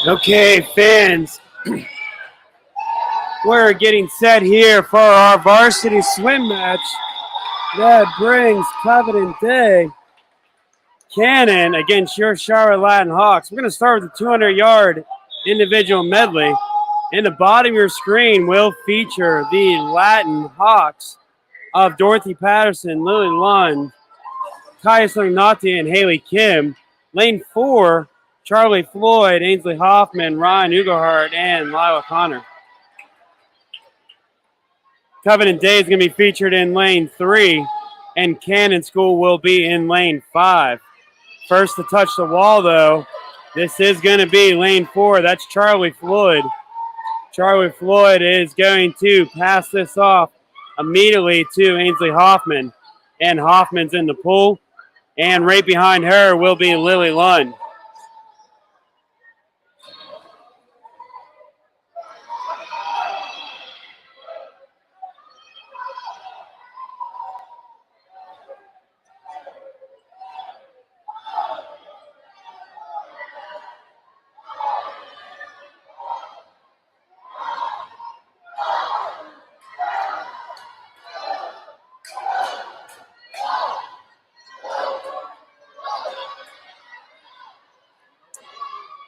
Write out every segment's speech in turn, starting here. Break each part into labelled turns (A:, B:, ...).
A: Okay, fans, we're getting set here for our varsity swim match that brings Covenant Day Cannon against your Charlotte Latin Hawks. We're going to start with the 200-yard individual medley. In the bottom of your screen will feature the Latin Hawks of Dorothy Patterson, Lily Lund, Kaya Sognati, and Haley Kim. Lane 4, Charlie Floyd, Ainsley Hoffman, Ryan Ugerhart, and Lila Connor. Covenant Day is going to be featured in lane 3, and Cannon School will be in lane 5. First to touch the wall, though, this is going to be lane 4. That's Charlie Floyd. Charlie Floyd is going to pass this off immediately to Ainsley Hoffman, and Hoffman's in the pool, and right behind her will be Lily Lund.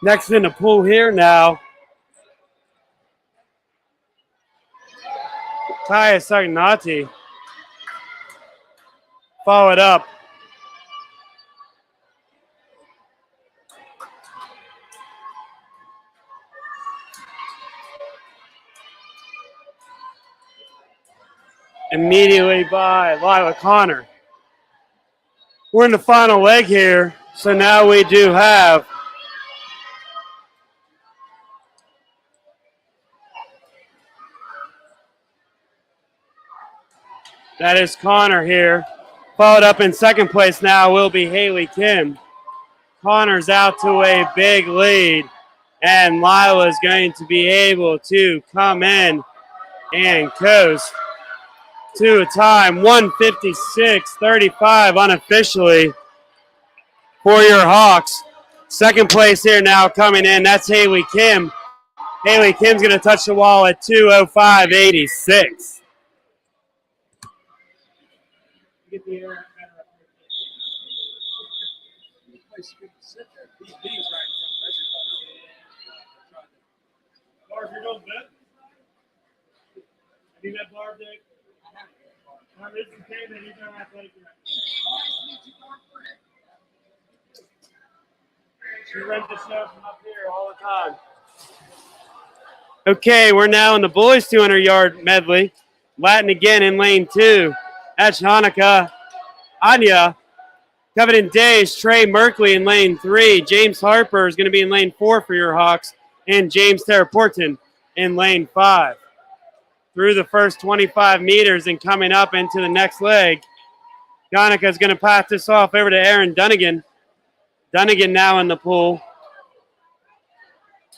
A: Next in the pool here now, Kaya Sognati. Followed up immediately by Lila Connor. We're in the final leg here, so now we do have that is Connor here. Followed up in second place now will be Haley Kim. Connor's out to a big lead, and Lila is going to be able to come in and coast to a time 1:56.35 unofficially for your Hawks. Second place here now coming in, that's Haley Kim. Haley Kim's going to touch the wall at 2:05.86. Barb, you're going good? I need that Barb, Dick. This is the game that you're going athletic director. She runs the show from up here all the time. Okay, we're now in the boys 200-yard medley. Latin again in lane 2. That's Hanukkah, Anya. Covenant Days, Trey Merkley in lane 3. James Harper is going to be in lane 4 for your Hawks. And James Terraporton in lane 5. Through the first 25 meters and coming up into the next leg, Hanukkah is going to pass this off over to Aaron Dunnigan. Dunnigan now in the pool.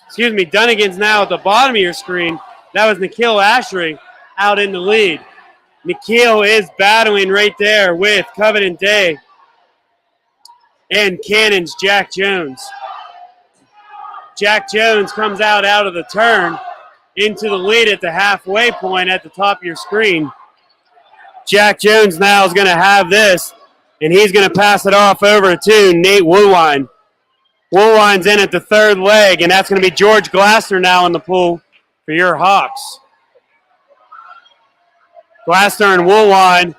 A: Excuse me, Dunnigan's now at the bottom of your screen. That was Nikhil Ashray out in the lead. Nikhil is battling right there with Covenant Day and Cannon's Jack Jones. Jack Jones comes out of the turn into the lead at the halfway point at the top of your screen. Jack Jones now is going to have this, and he's going to pass it off over to Nate Woolwine. Woolwine's in at the third leg, and that's going to be George Glasser now in the pool for your Hawks. Glasser and Woolwine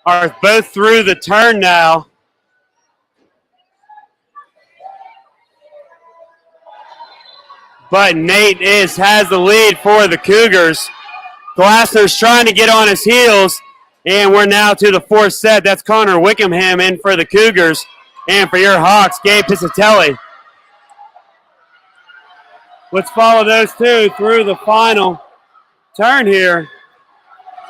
A: are both through the turn now. But Nate has the lead for the Cougars. Glasser's trying to get on his heels, and we're now to the fourth set. That's Connor Wickham in for the Cougars. And for your Hawks, Gabe Piscatelli. Let's follow those two through the final turn here,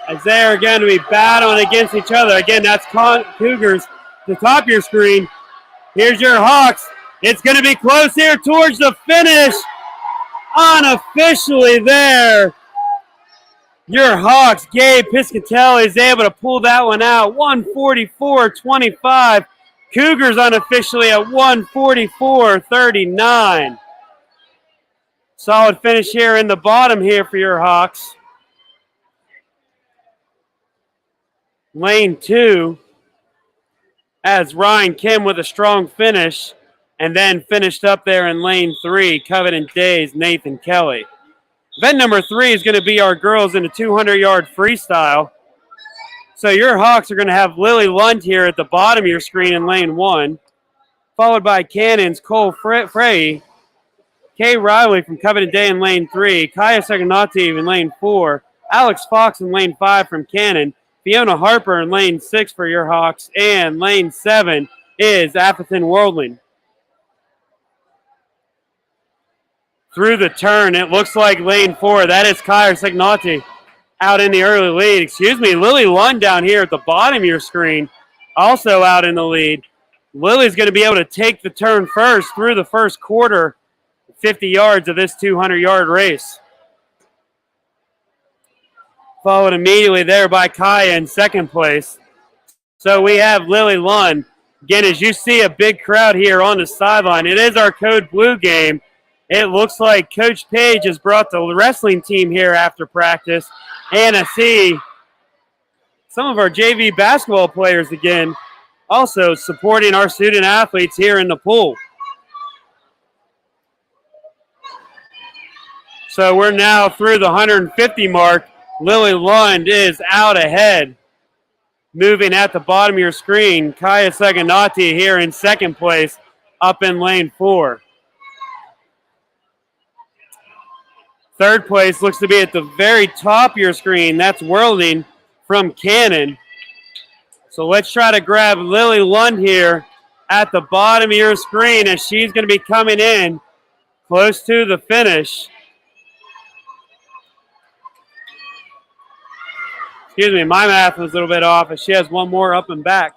A: as they are going to be battling against each other. Again, that's Cougars, the top of your screen. Here's your Hawks. It's going to be close here towards the finish. Unofficially there, your Hawks, Gabe Piscatelli, is able to pull that one out. 144-25. Cougars unofficially at 144-39. Solid finish here in the bottom here for your Hawks. Lane 2 as Ryan Kim with a strong finish, and then finished up there in lane 3, Covenant Days, Nathan Kelly. Event number 3 is going to be our girls in a 200-yard freestyle. So your Hawks are going to have Lily Lund here at the bottom of your screen in lane 1, followed by Cannon's Cole Frey, Kay Riley from Covenant Day in lane 3, Kaya Seganati in lane 4, Alex Fox in lane 5 from Cannon, Fiona Harper in lane 6 for your Hawks, and lane 7 is Atherton Worldling. Through the turn, it looks like lane 4, that is Kaya Seganati out in the early lead. Excuse me, Lily Lund down here at the bottom of your screen, also out in the lead. Lily's going to be able to take the turn first through the first quarter, 50 yards of this 200-yard race. Followed immediately there by Kaya in second place. So we have Lily Lund. Again, as you see a big crowd here on the sideline, it is our Code Blue game. It looks like Coach Page has brought the wrestling team here after practice. And I see some of our JV basketball players again also supporting our student athletes here in the pool. So we're now through the 150 mark. Lily Lund is out ahead. Moving at the bottom of your screen, Kaya Seganati here in second place up in lane 4. Third place looks to be at the very top of your screen. That's Worlding from Cannon. So let's try to grab Lily Lund here at the bottom of your screen as she's going to be coming in close to the finish. Excuse me, my math was a little bit off as she has one more up and back.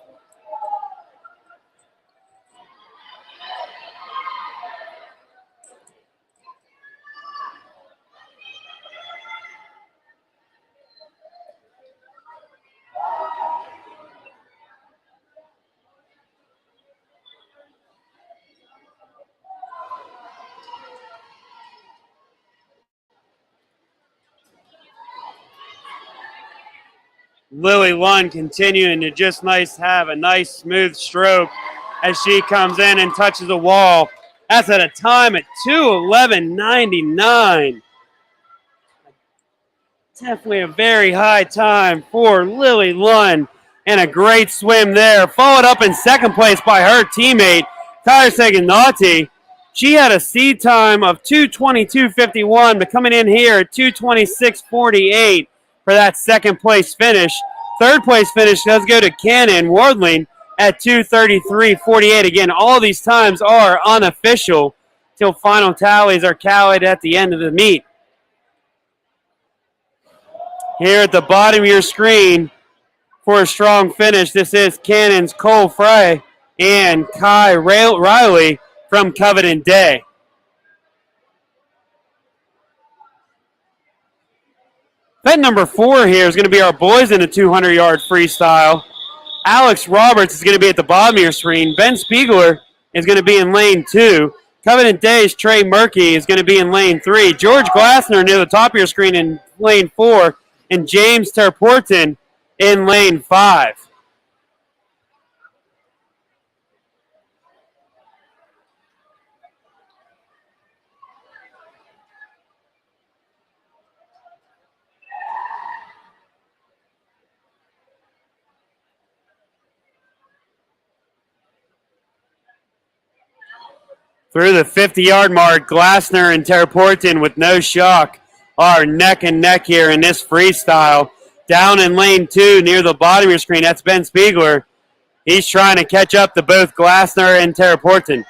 A: Lily Lund continuing to just have a nice smooth stroke as she comes in and touches the wall. That's at a time at 2:11.99. Definitely a very high time for Lily Lund, and a great swim there. Followed up in second place by her teammate, Kaya Seganati. She had a seed time of 2:22.51, but coming in here at 2:26.48 for that second place finish. Third place finish does go to Cannon Wardling at 2:33.48. Again, all these times are unofficial till final tallies are tallied at the end of the meet. Here at the bottom of your screen for a strong finish, this is Cannon's Cole Fry and Kai Riley from Covenant Day. Event number 4 here is going to be our boys in the 200-yard freestyle. Alex Roberts is going to be at the bottom of your screen. Ben Spiegler is going to be in lane 2. Covenant Day's Trey Murky is going to be in lane 3. George Glassner near the top of your screen in lane 4. And James Terporton in lane 5. Through the 50-yard mark, Glassner and Terporton with no shock are neck and neck here in this freestyle. Down in lane 2 near the bottom of your screen, that's Ben Spiegler. He's trying to catch up to both Glassner and Terporton.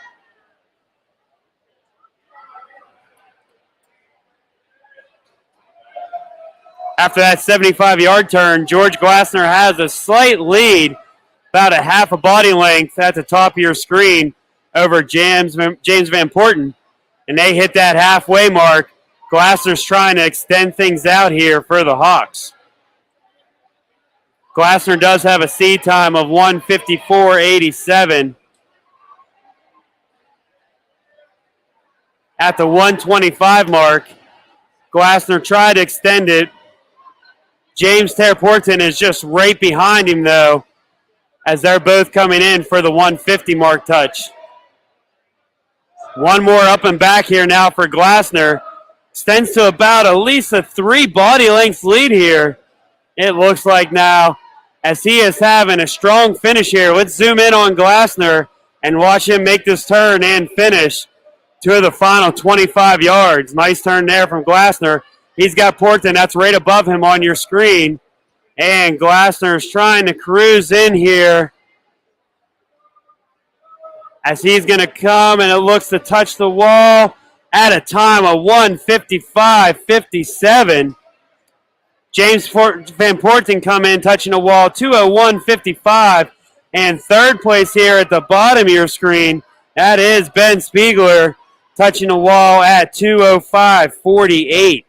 A: After that 75-yard turn, George Glassner has a slight lead, about a half a body length at the top of your screen over James Van Porten. And they hit that halfway mark. Glassner's trying to extend things out here for the Hawks. Glassner does have a seed time of 1:54.87. At the 1:25 mark, Glassner tried to extend it. James Terporton is just right behind him, though, as they're both coming in for the 150 mark touch. One more up and back here now for Glassner. Extends to about at least a 3 body lengths lead here, it looks like now, as he is having a strong finish here. Let's zoom in on Glassner and watch him make this turn and finish to the final 25 yards. Nice turn there from Glassner. He's got Porton, that's right above him on your screen. And Glassner's trying to cruise in here as he's going to come, and it looks to touch the wall at a time of 1:55.57. James Van Porten come in touching the wall, 2:01.55. And third place here at the bottom of your screen, that is Ben Spiegler touching the wall at 2:05.48.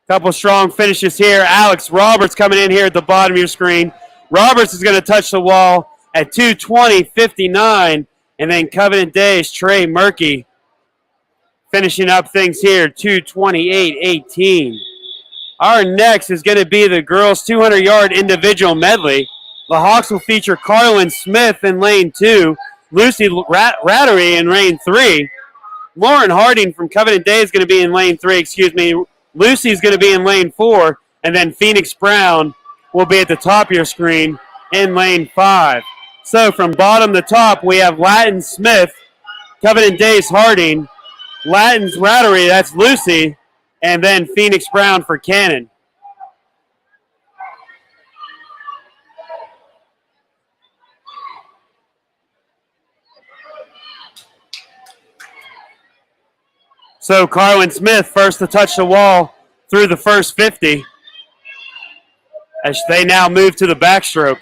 A: Couple strong finishes here. Alex Roberts coming in here at the bottom of your screen. Roberts is going to touch the wall at 2:20.59. And then Covenant Day's Trey Murky finishing up things here, 2:28.18. Our next is going to be the girls' 200-yard individual medley. The Hawks will feature Carlin Smith in lane 2, Lucy Rattery in lane 3. Lauren Harding from Covenant Day is going to be in lane 3, Lucy's going to be in lane 4, and then Phoenix Brown will be at the top of your screen in lane 5. So from bottom to top, we have Latin Smith, Covenant Day's Harding, Latin's Rattery, that's Lucy, and then Phoenix Brown for Cannon. So Carlin Smith first to touch the wall through the first 50 as they now move to the backstroke.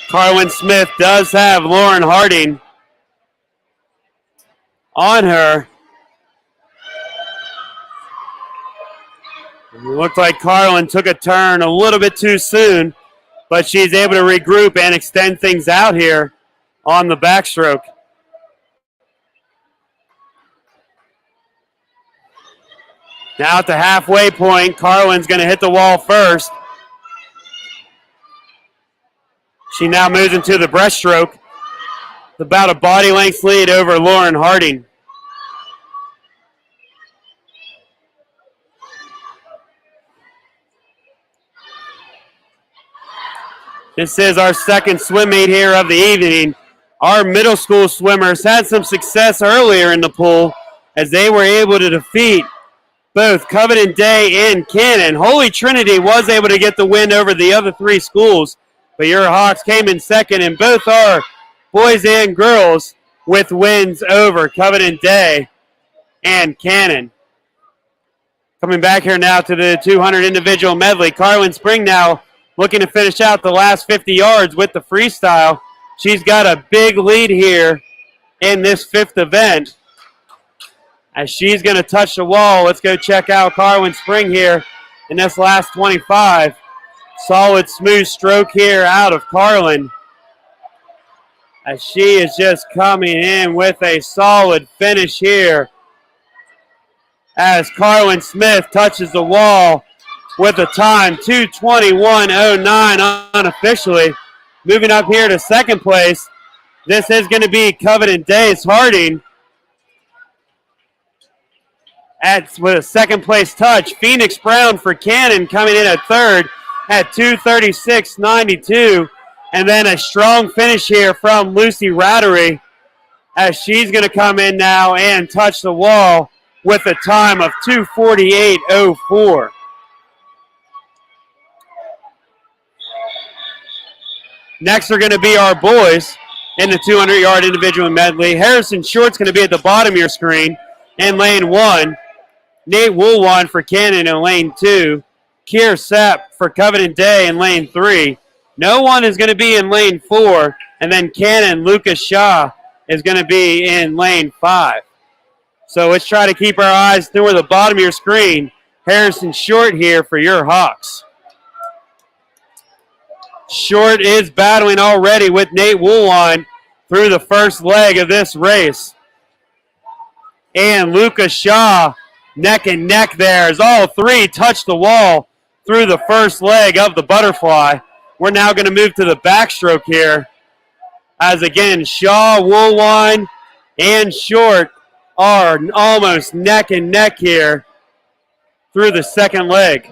A: Carlin Smith does have Lauren Harding on her. It looked like Carlin took a turn a little bit too soon, but she's able to regroup and extend things out here on the backstroke. Now at the halfway point, Carlin's going to hit the wall first. She now moves into the breaststroke. About a body length lead over Lauren Harding. This is our second swim meet here of the evening. Our middle school swimmers had some success earlier in the pool as they were able to defeat both Covenant Day and Cannon. Holy Trinity was able to get the win over the other three schools, but your Hawks came in second, and both are boys and girls with wins over Covenant Day and Cannon. Coming back here now to the 200 individual medley. Carlin Spring now looking to finish out the last 50 yards with the freestyle. She's got a big lead here in this fifth event. As she's going to touch the wall, let's go check out Carlin Spring here in this last 25. Solid, smooth stroke here out of Carlin. As she is just coming in with a solid finish here. As Carlin Smith touches the wall with a time, 2:21.09 unofficially. Moving up here to second place, this is going to be Covenant Day's Harding. With a second place touch, Phoenix Brown for Cannon coming in at third at 2:36.92. And then a strong finish here from Lucy Rattery as she's going to come in now and touch the wall with a time of 2:48.04. Next are going to be our boys in the 200-yard individual medley. Harrison Short's going to be at the bottom of your screen in lane 1. Nate Woolwine for Cannon in lane 2. Kier Sepp for Covenant Day in lane 3. No one is going to be in lane 4. And then Cannon, Lucas Shaw, is going to be in lane 5. So let's try to keep our eyes toward the bottom of your screen. Harrison Short here for your Hawks. Short is battling already with Nate Woolwine through the first leg of this race. And Lucas Shaw neck and neck there as all three touch the wall through the first leg of the butterfly. We're now going to move to the backstroke here. As again, Shaw, Woolwine, and Short are almost neck and neck here through the second leg.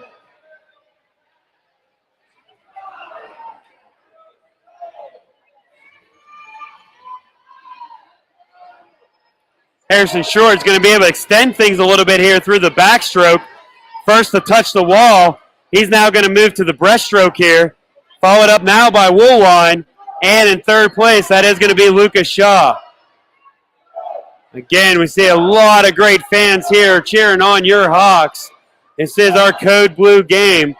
A: Harrison Short is going to be able to extend things a little bit here through the backstroke. First to touch the wall. He's now going to move to the breaststroke here. Followed up now by Woolwine. And in third place, that is going to be Lucas Shaw. Again, we see a lot of great fans here cheering on your Hawks. This is our Code Blue game.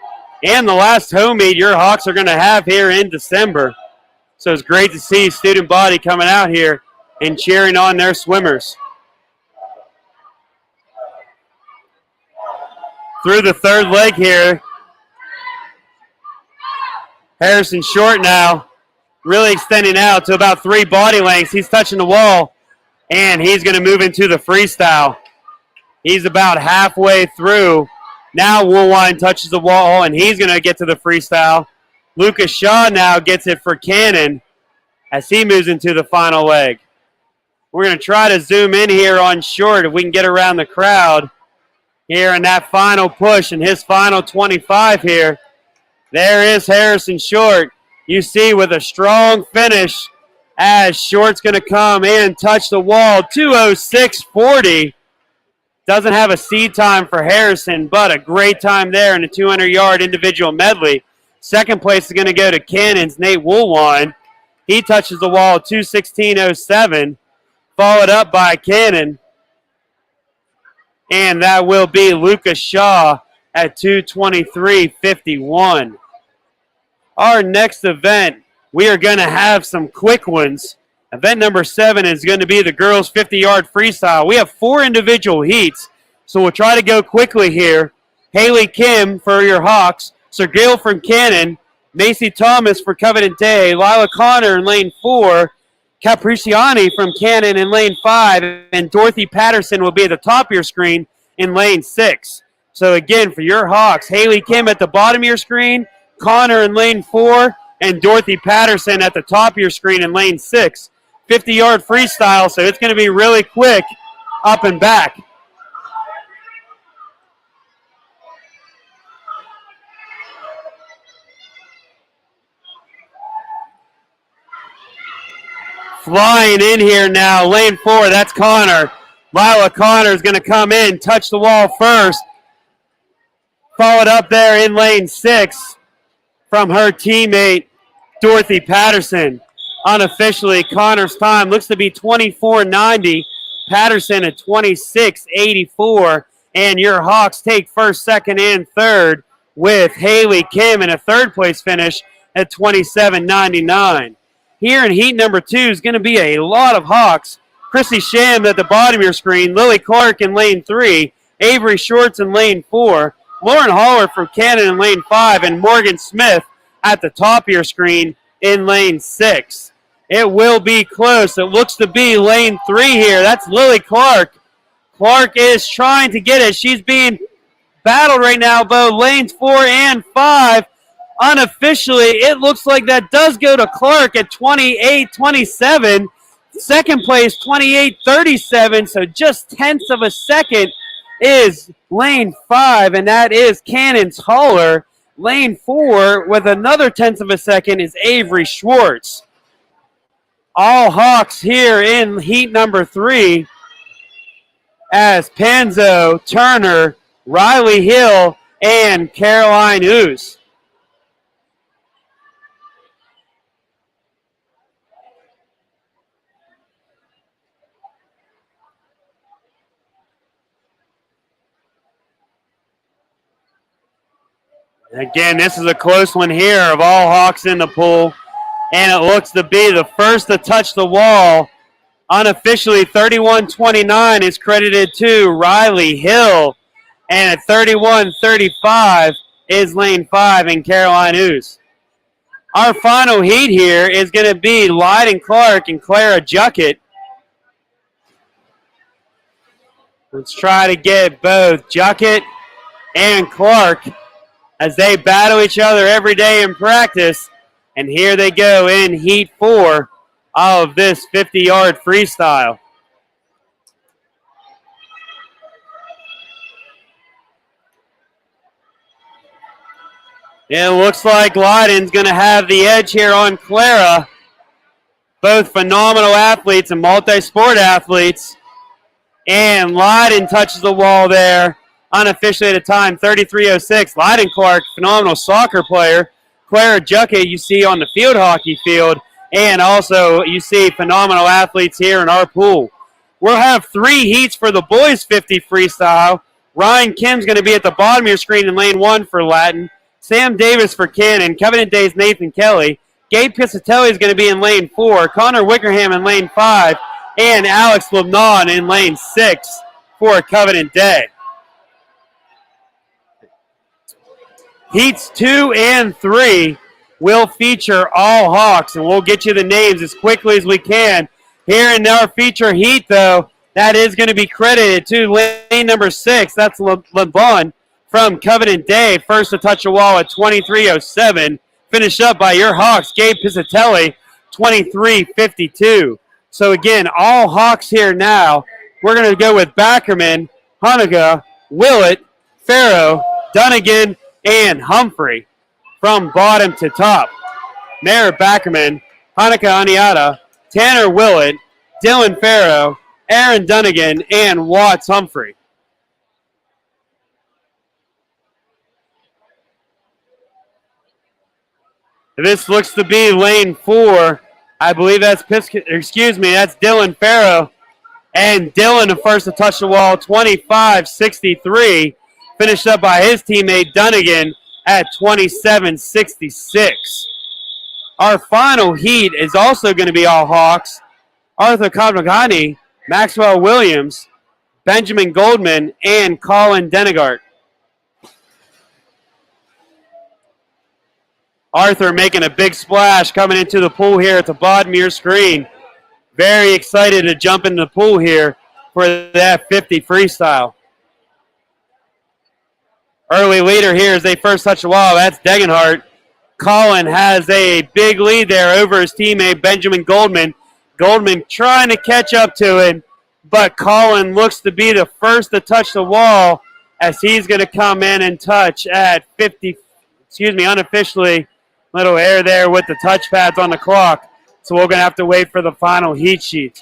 A: And the last home meet your Hawks are going to have here in December. So it's great to see student body coming out here and cheering on their swimmers. Through the third leg here, Harrison Short now really extending out to about 3 body lengths. He's touching the wall, and he's going to move into the freestyle. He's about halfway through. Now Woolwine touches the wall, and he's going to get to the freestyle. Lucas Shaw now gets it for Cannon as he moves into the final leg. We're going to try to zoom in here on Short if we can get around the crowd here in that final push and his final 25 here. There is Harrison Short. You see with a strong finish as Short's going to come and touch the wall. 2:06.40. Doesn't have a seed time for Harrison, but a great time there in the 200-yard individual medley. Second place is going to go to Cannon's Nate Woolwine. He touches the wall 2:16.07. Followed up by Cannon. And that will be Lucas Shaw at 2:23.51. Our next event, we are going to have some quick ones. Event number 7 is going to be the girls 50-yard freestyle. We have 4 individual heats, so we'll try to go quickly here. Haley Kim for your Hawks, Sir Gail from Cannon, Macy Thomas for Covenant Day, Lila Connor in lane 4, Capriciani from Cannon in lane 5, and Dorothy Patterson will be at the top of your screen in lane 6. So again, for your Hawks, Haley Kim at the bottom of your screen, Connor in lane 4, and Dorothy Patterson at the top of your screen in lane 6. 50-yard freestyle, so it's going to be really quick up and back. Flying in here now, lane 4, that's Connor. Lila Connor is going to come in, touch the wall first. Followed up there in lane 6 from her teammate, Dorothy Patterson. Unofficially, Connor's time looks to be 24:90. Patterson at 26:84. And your Hawks take first, second, and third with Haley Kim in a third place finish at 27:99. Here in heat number 2 is going to be a lot of Hawks. Chrissy Sham at the bottom of your screen, Lily Clark in lane 3, Avery Shorts in lane 4, Lauren Haller from Cannon in lane 5, and Morgan Smith at the top of your screen in lane 6. It will be close. It looks to be lane 3 here. That's Lily Clark. Clark is trying to get it. She's being battled right now, both lanes 4 and 5. Unofficially, it looks like that does go to Clark at 28:27. Second place, 28:37. So just tenths of a second is lane 5, and that is Cannon's Haller. Lane 4 with another tenth of a second is Avery Schwartz. All Hawks here in heat number 3 as Panzo, Turner, Riley Hill, and Caroline Oos. Again, this is a close one here of all Hawks in the pool. And it looks to be the first to touch the wall. Unofficially, 31:29 is credited to Riley Hill. And at 31:35 is lane 5 in Caroline Oos. Our final heat here is going to be Lyden Clark and Clara Juckett. Let's try to get both Juckett and Clark as they battle each other every day in practice. And here they go in heat 4 of this 50-yard freestyle. It looks like Lyden's going to have the edge here on Clara. Both phenomenal athletes and multi-sport athletes. And Lyden touches the wall there. Unofficially at a time, 33:06. Lyden Clark, phenomenal soccer player. Clara Juckett, you see on the field hockey field. And also, you see phenomenal athletes here in our pool. We'll have 3 heats for the boys 50 freestyle. Ryan Kim's going to be at the bottom of your screen in lane 1 for Latin. Sam Davis for Cannon. Covenant Day's Nathan Kelly. Gabe Piscatelli is going to be in lane 4. Connor Wickerham in lane 5. And Alex Lebnon in lane 6 for Covenant Day. Heats 2 and 3 will feature all Hawks, and we'll get you the names as quickly as we can. Here in our feature heat, though, that is going to be credited to lane number 6. That's LeBron from Covenant Day. First to touch the wall at 23:07. Finished up by your Hawks, Gabe Piscatelli, 23:52. So, again, all Hawks here now. We're going to go with Backerman, Hanukkah, Willett, Farrow, Dunnigan, and Humphrey from bottom to top. Merritt Backerman, Hanukkah Aniata, Tanner Willett, Dylan Farrow, Aaron Dunnigan, and Watts Humphrey. This looks to be lane 4. I believe that's that's Dylan Farrow. And Dylan, the first to touch the wall, 25:63. Finished up by his teammate Dunnigan at 27:66. Our final heat is also going to be all Hawks. Arthur Kavnagani, Maxwell Williams, Benjamin Goldman, and Colin Denegart. Arthur making a big splash coming into the pool here at the bottom of your screen. Very excited to jump in the pool here for that 50 freestyle. Early leader here as they first touch the wall. That's Degenhart. Colin has a big lead there over his teammate Benjamin Goldman. Goldman trying to catch up to him, but Colin looks to be the first to touch the wall as he's going to come in and touch at 50, unofficially. Little error there with the touch pads on the clock. So we're going to have to wait for the final heat sheet.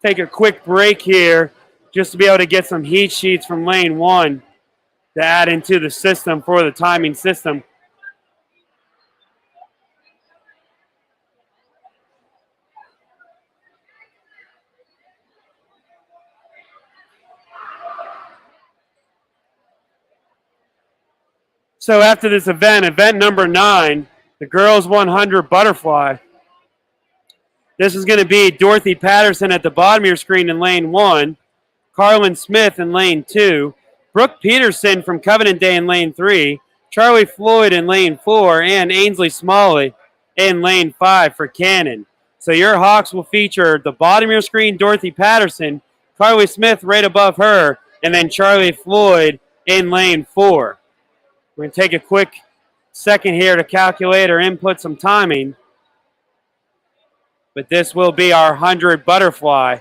A: Take a quick break here just to be able to get some heat sheets from lane 1 to add into the system for the timing system. So after this event number 9, the girls 100 butterfly. This is going to be Dorothy Patterson at the bottom of your screen in lane 1, Carlin Smith in lane 2, Brooke Peterson from Covenant Day in lane 3, Charlie Floyd in lane 4, and Ainsley Smalley in lane 5 for Cannon. So your Hawks will feature the bottom of your screen, Dorothy Patterson, Carly Smith right above her, and then Charlie Floyd in lane 4. We're going to take a quick second here to calculate or input some timing. But this will be our 100 butterfly.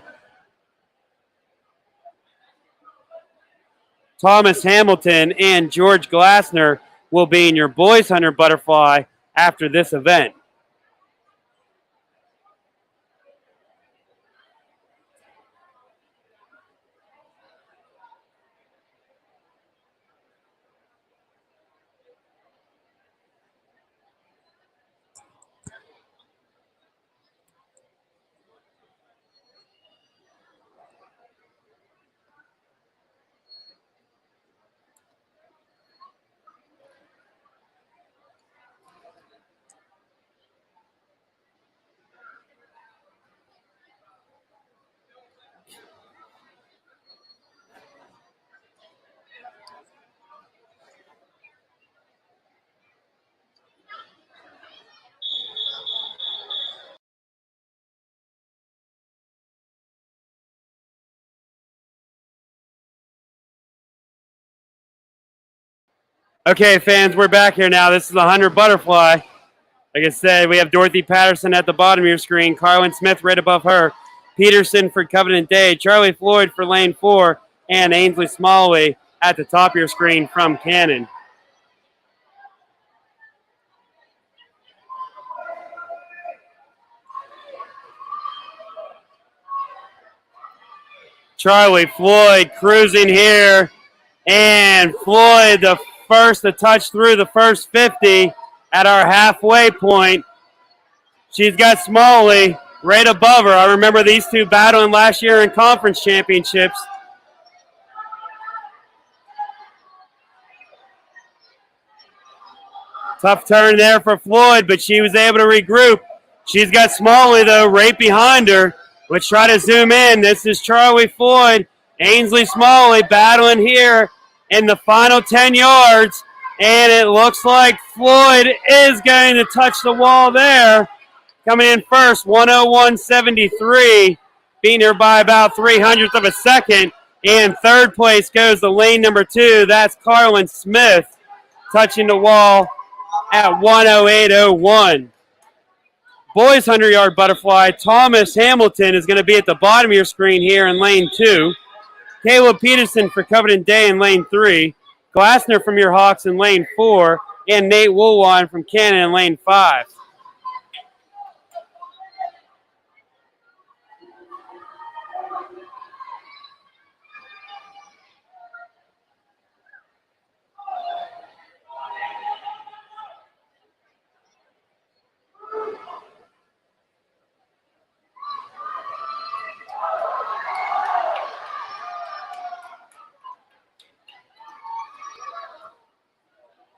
A: Thomas Hamilton and George Glassner will be in your boys 100 butterfly after this event. Okay, fans, we're back here now. This is the 100 butterfly. Like I said, we have Dorothy Patterson at the bottom of your screen, Carlin Smith right above her, Peterson for Covenant Day, Charlie Floyd for lane 4, and Ainsley Smalley at the top of your screen from Cannon. Charlie Floyd cruising here, and Floyd the first to touch through the first 50 at our halfway point. She's got Smalley right above her. I remember these two battling last year in conference championships. Tough turn there for Floyd, but she was able to regroup. She's got Smalley, though, right behind her. Let's try to zoom in. This is Charlie Floyd, Ainsley Smalley battling here in the final 10 yards. And it looks like Floyd is going to touch the wall there. Coming in first, 101.73, beating her by about 0.03 of a second. And third place goes to lane number 2. That's Carlin Smith, touching the wall at 108.01. Boys 100-yard butterfly, Thomas Hamilton is going to be at the bottom of your screen here in lane 2. Caleb Peterson for Covenant Day in lane 3. Glassner from your Hawks in lane 4. And Nate Woolwine from Cannon in lane 5.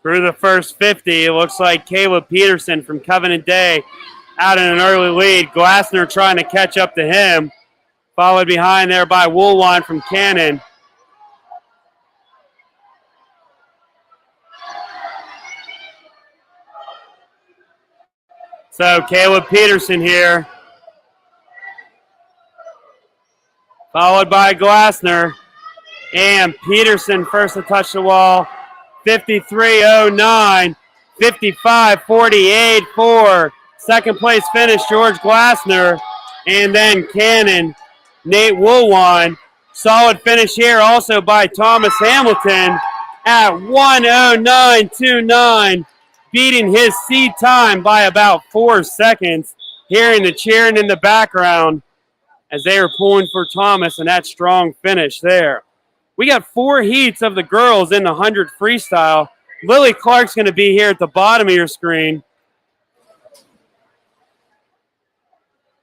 A: Through the first 50, it looks like Caleb Peterson from Covenant Day out in an early lead. Glassner trying to catch up to him. Followed behind there by Woolwine from Cannon. So Caleb Peterson here. Followed by Glassner. And Peterson first to touch the wall. 53.09, 55.48 for second place finish, George Glassner, and then Cannon, Nate Woolwine. Solid finish here also by Thomas Hamilton, at 1:09.29, beating his seed time by about 4 seconds. Hearing the cheering in the background as they were pulling for Thomas and that strong finish there. We got 4 heats of the girls in the 100 freestyle. Lily Clark's going to be here at the bottom of your screen.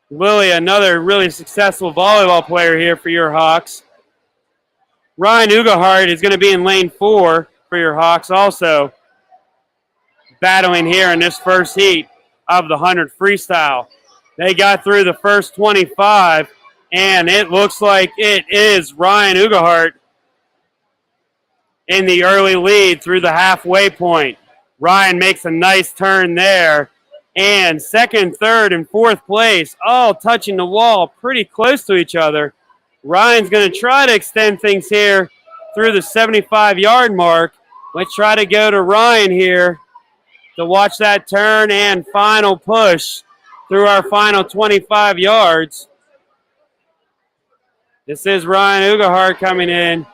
A: Lily, another really successful volleyball player here for your Hawks. Ryan Ugahart is going to be in lane 4 for your Hawks, also battling here in this first heat of the 100 freestyle. They got through the first 25, and it looks like it is Ryan Ugahart in the early lead through the halfway point. Ryan makes a nice turn there. And second, third, and fourth place all touching the wall pretty close to each other. Ryan's going to try to extend things here through the 75-yard mark. Let's try to go to Ryan here to watch that turn and final push through our final 25 yards. This is Ryan Ugahart coming in.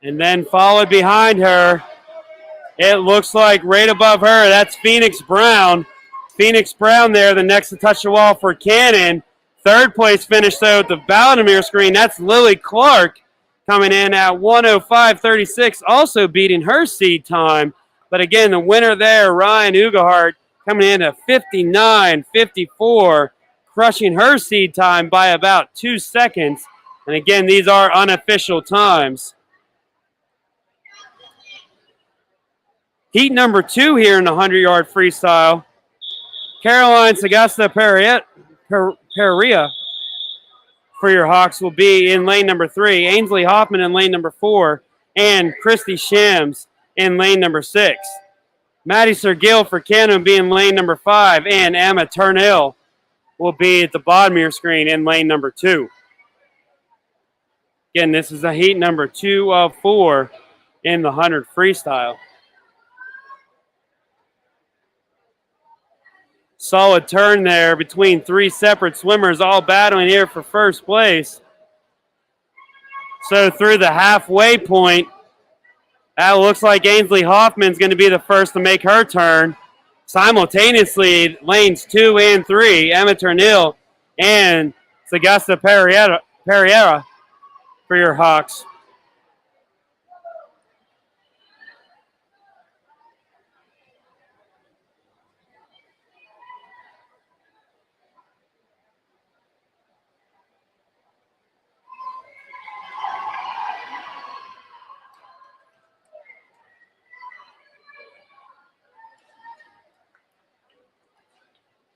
A: And then followed behind her, it looks like right above her, that's Phoenix Brown. Phoenix Brown there, the next to touch the wall for Cannon. Third place finish, though, at the Baltimore screen. That's Lily Clark coming in at 1:05.36, also beating her seed time. But again, the winner there, Ryan Ugahart, coming in at 59.54, crushing her seed time by about 2 seconds. And again, these are unofficial times. Heat number 2 here in the 100-yard freestyle. Caroline Sagasta Pereira for your Hawks will be in lane number 3. Ainsley Hoffman in lane number 4. And Christy Shams in lane number 6. Maddie Sergil for Canada will be in lane number 5. And Emma Turnill will be at the bottom of your screen in lane number 2. Again, this is a heat number 2 of 4 in the 100 freestyle. Solid turn there between 3 separate swimmers all battling here for first place. So through the halfway point, that looks like Ainsley Hoffman's going to be the first to make her turn. Simultaneously, lanes 2 and 3, Emma Turnill and Sagasta Pereira for your Hawks.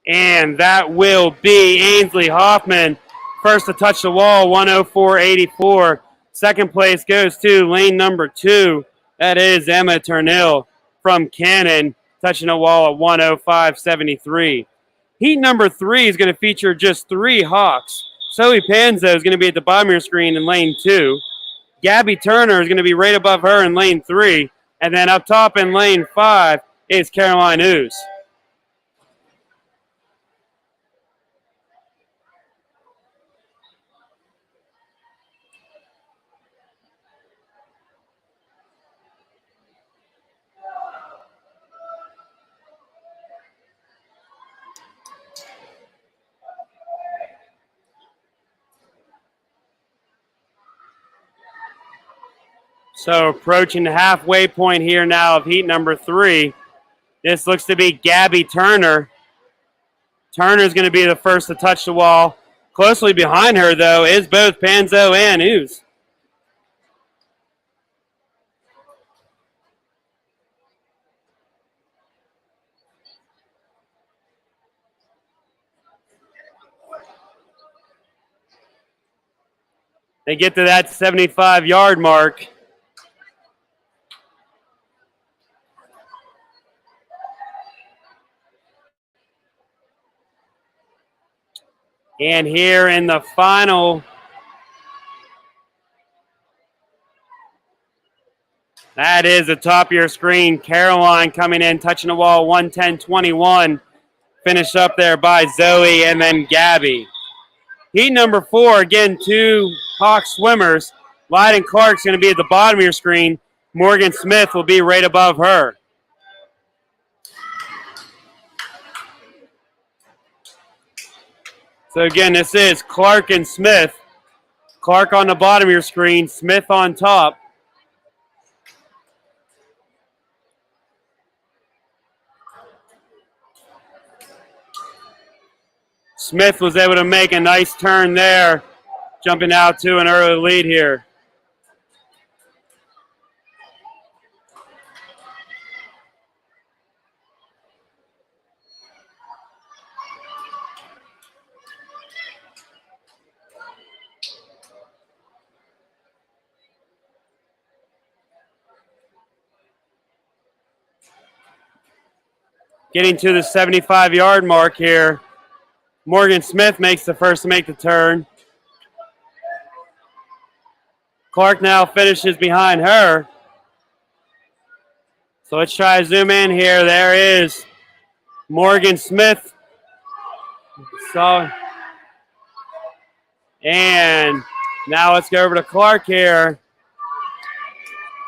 A: And that will be Ainsley Hoffman. First to touch the wall, 1:04.84. Second place goes to lane number 2. That is Emma Turnill from Cannon, touching the wall at 1:05.73. Heat number 3 is going to feature just 3 Hawks. Zoe Panzo is going to be at the bottom of your screen in lane 2. Gabby Turner is going to be right above her in lane 3. And then up top in lane 5 is Caroline Ooze. So approaching the halfway point here now of heat number 3. This looks to be Gabby Turner. Turner's going to be the first to touch the wall. Closely behind her, though, is both Panzo and Ooze. They get to that 75-yard mark. And here in the final, that is the top of your screen. Caroline coming in, touching the wall, 1:10.21. Finished up there by Zoe and then Gabby. Heat number 4, again, 2 Hawk swimmers. Lyden Clark's going to be at the bottom of your screen. Morgan Smith will be right above her. So again, this is Clark and Smith. Clark on the bottom of your screen, Smith on top. Smith was able to make a nice turn there, jumping out to an early lead here. Getting to the 75-yard mark here. Morgan Smith makes the first to make the turn. Clark now finishes behind her. So let's try to zoom in here. There is Morgan Smith. So, and now let's go over to Clark here.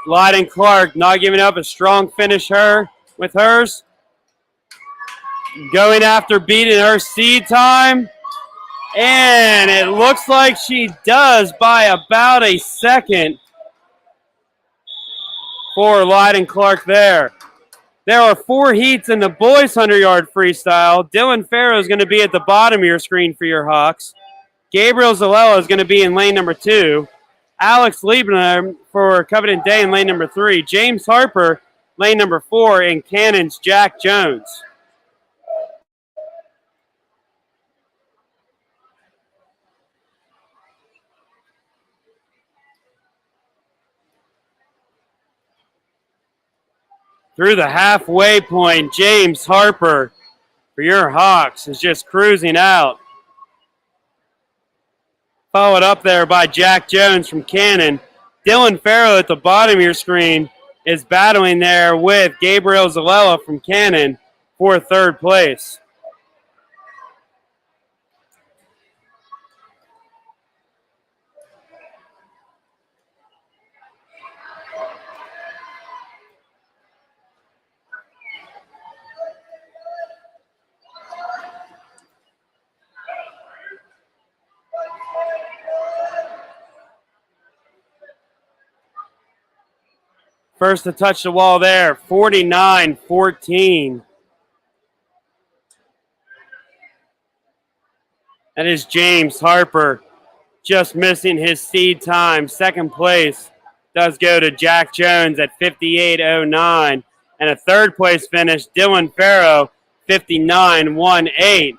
A: Lyden Clark not giving up, a strong finish with hers. Going after beating her seed time. And it looks like she does by about a second for Lyden Clark there. There are 4 heats in the boys 100-yard freestyle. Dylan Farrow is going to be at the bottom of your screen for your Hawks. Gabriel Zalella is going to be in lane number 2. Alex Liebner for Covenant Day in lane number 3. James Harper, lane number 4, and Cannon's Jack Jones. Through the halfway point, James Harper for your Hawks is just cruising out. Followed up there by Jack Jones from Cannon. Dylan Farrow at the bottom of your screen is battling there with Gabriel Zalella from Cannon for 3rd place. First to touch the wall there, 49-14. That is James Harper, just missing his seed time. 2nd place does go to Jack Jones at 58.09. And a 3rd place finish, Dylan Farrow, 59.18.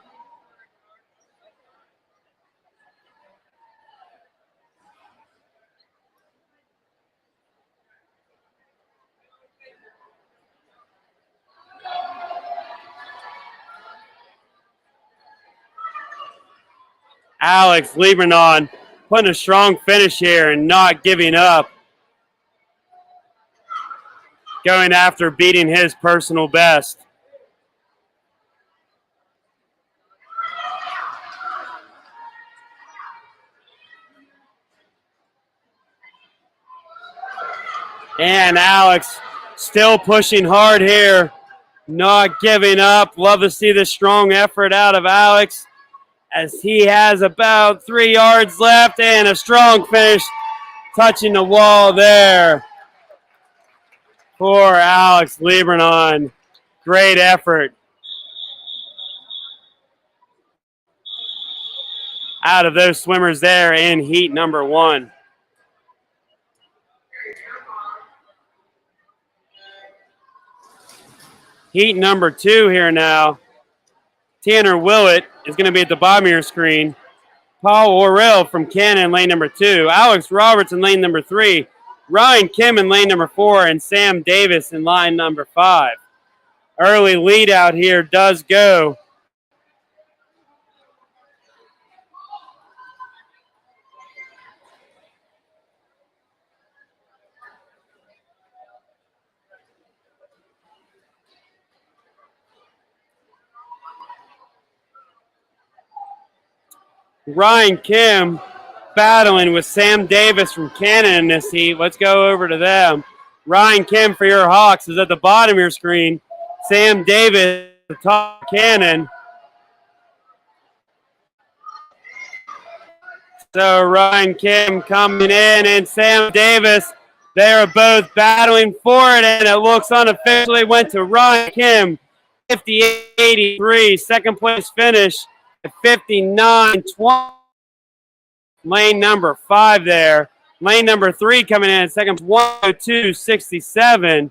A: Alex Liebernon putting a strong finish here and not giving up. Going after beating his personal best. And Alex still pushing hard here, not giving up. Love to see the strong effort out of Alex, as he has about 3 yards left and a strong finish touching the wall there for Alex Liebernon. Great effort out of those swimmers there in heat number 1. Heat number 2 here now. Tanner Willett is going to be at the bottom of your screen. Paul Orrell from Cannon, lane number 2. Alex Roberts in lane number 3. Ryan Kim in lane number 4. And Sam Davis in line number 5. Early lead out here does go Ryan Kim battling with Sam Davis from Cannon in this heat. Let's go over to them. Ryan Kim for your Hawks is at the bottom of your screen. Sam Davis, the top cannon. So Ryan Kim coming in and Sam Davis, they are both battling for it, and it looks unofficially went to Ryan Kim, 58-83. Second place finish at 59-20. Lane number 5 there. Lane number 3 coming in at second, 102.67.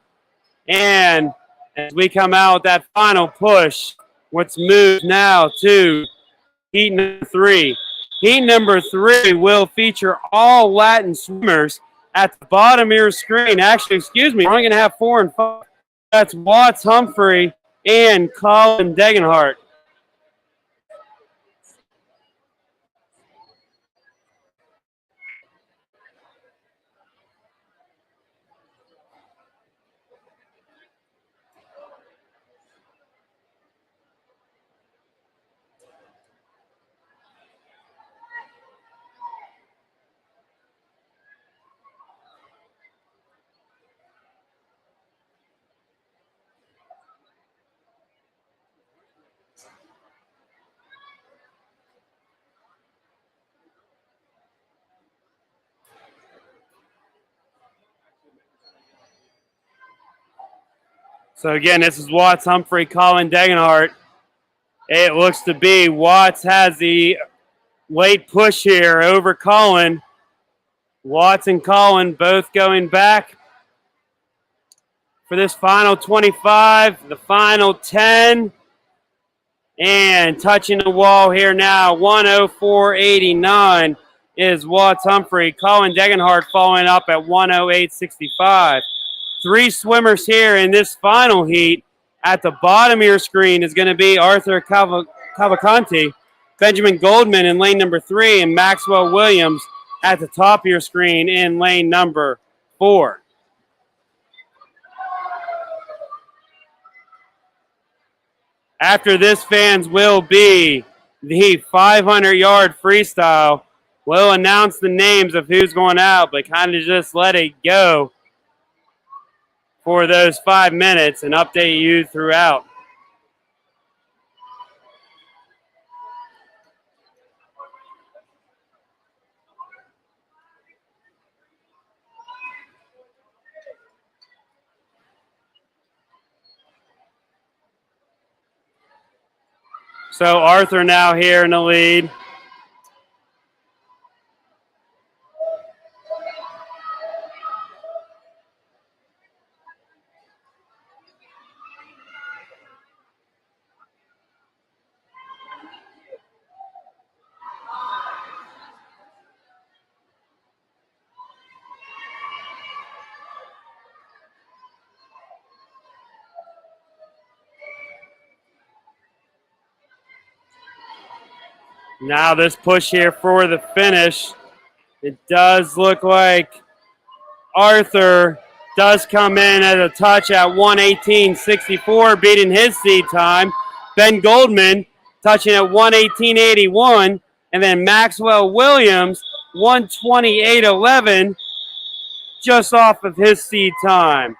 A: And as we come out with that final push, what's moved now to heat number 3. Heat number 3 will feature all Latin swimmers at the bottom of your screen. Actually, excuse me, we're only going to have 4 and 5. That's Watts Humphrey and Colin Degenhart. So again, this is Watts Humphrey, Colin Degenhart. It looks to be Watts has the late push here over Colin. Watts and Colin both going back for this final 25, the final 10. And touching the wall here now, 104.89 is Watts Humphrey. Colin Degenhart following up at 108.65. 3 swimmers here in this final heat. At the bottom of your screen is going to be Arthur Cavalcanti, Benjamin Goldman in lane number 3, and Maxwell Williams at the top of your screen in lane number 4. After this, fans, will be the 500-yard freestyle. We'll announce the names of who's going out, but kind of just let it go for those 5 minutes and update you throughout. So Arthur now here in the lead. Now this push here for the finish. It does look like Arthur does come in at a touch at 118.64, beating his seed time. Ben Goldman touching at 118.81, and then Maxwell Williams 128.11, just off of his seed time.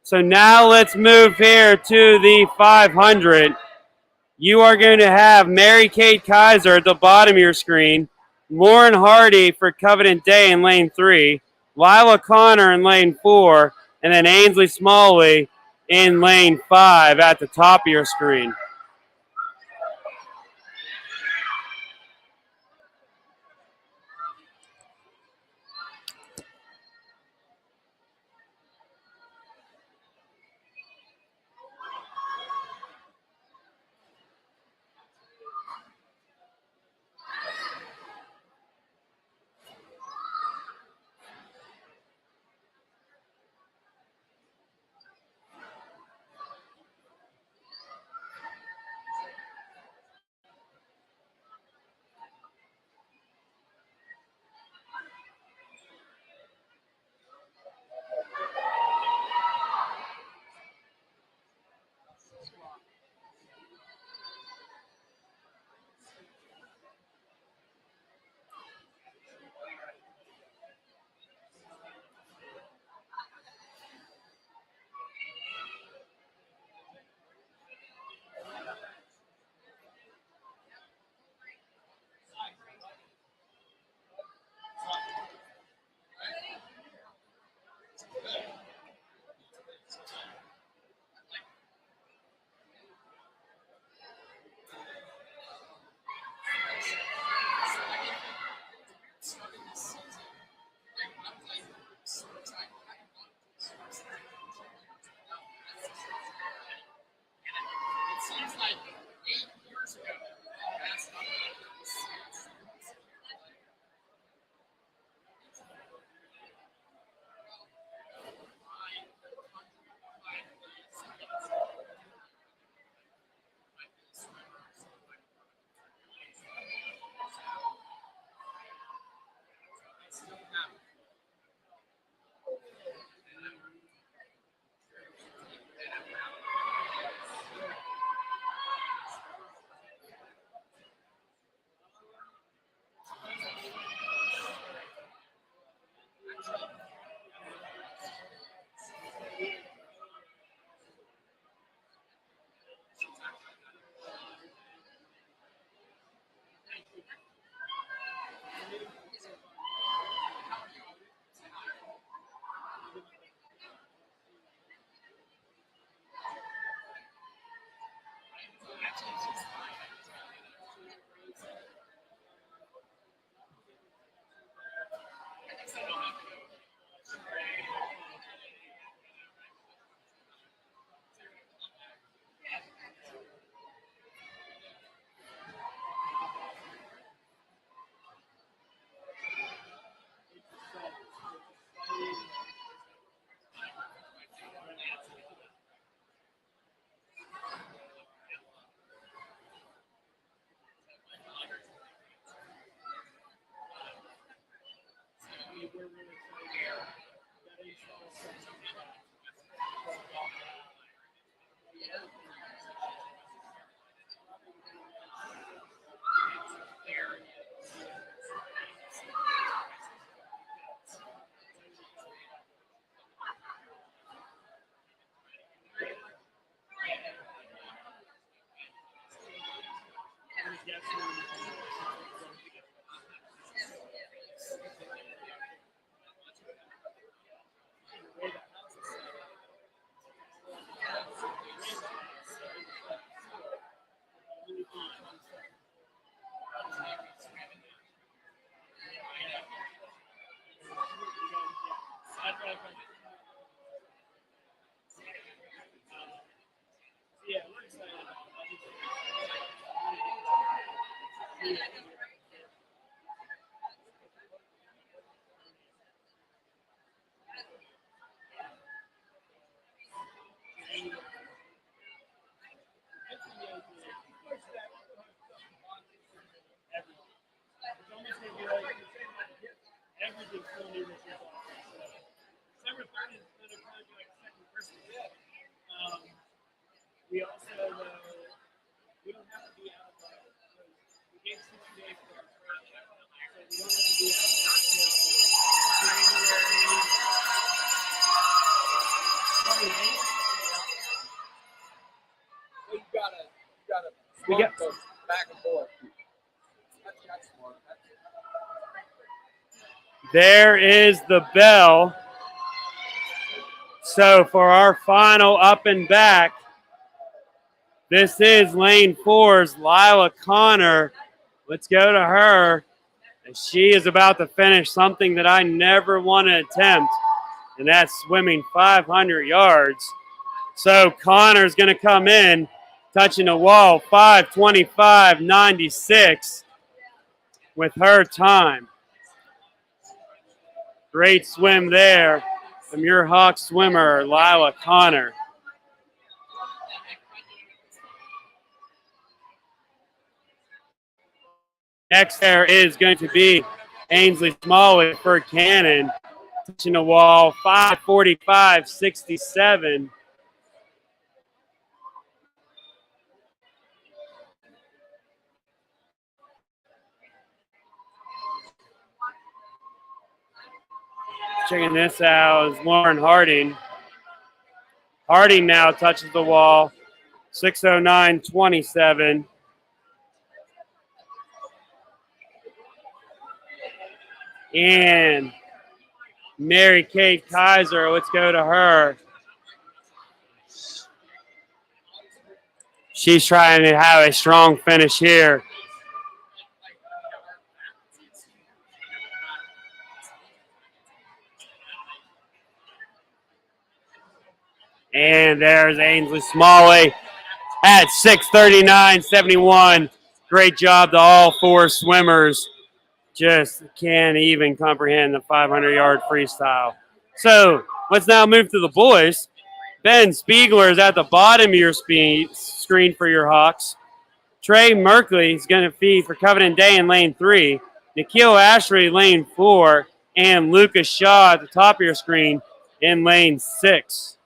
A: So now let's move here to the 500. You are going to have Mary Kate Kaiser at the bottom of your screen, Lauren Hardy for Covenant Day in lane 3, Lila Connor in lane 4, and then Ainsley Smalley in lane 5 at the top of your screen. We got
B: back and forth.
A: There is the bell. So for our final up and back, this is lane 4's Lila Connor. Let's go to her. She is about to finish something that I never want to attempt, and that's swimming 500 yards. So Connor's going to come in, touching the wall, 5:25.96 with her time. Great swim there from your Hawk swimmer, Lila Connor. Next there is going to be Ainsley Smalley for Cannon, touching the wall, 5:45.67. Checking this out is Lauren Harding. Harding now touches the wall, 6:09.27. And Mary Kate Kaiser, let's go to her. She's trying to have a strong finish here. And there's Ainsley Smalley at 6:39.71. Great job to all four swimmers. Just can't even comprehend the 500-yard freestyle. So let's now move to the boys. Ben Spiegler is at the bottom of your screen for your Hawks. Trey Merkley is going to feed for Covenant Day in lane 3. Nikhil Ashery, lane 4. And Lucas Shaw at the top of your screen in lane 6.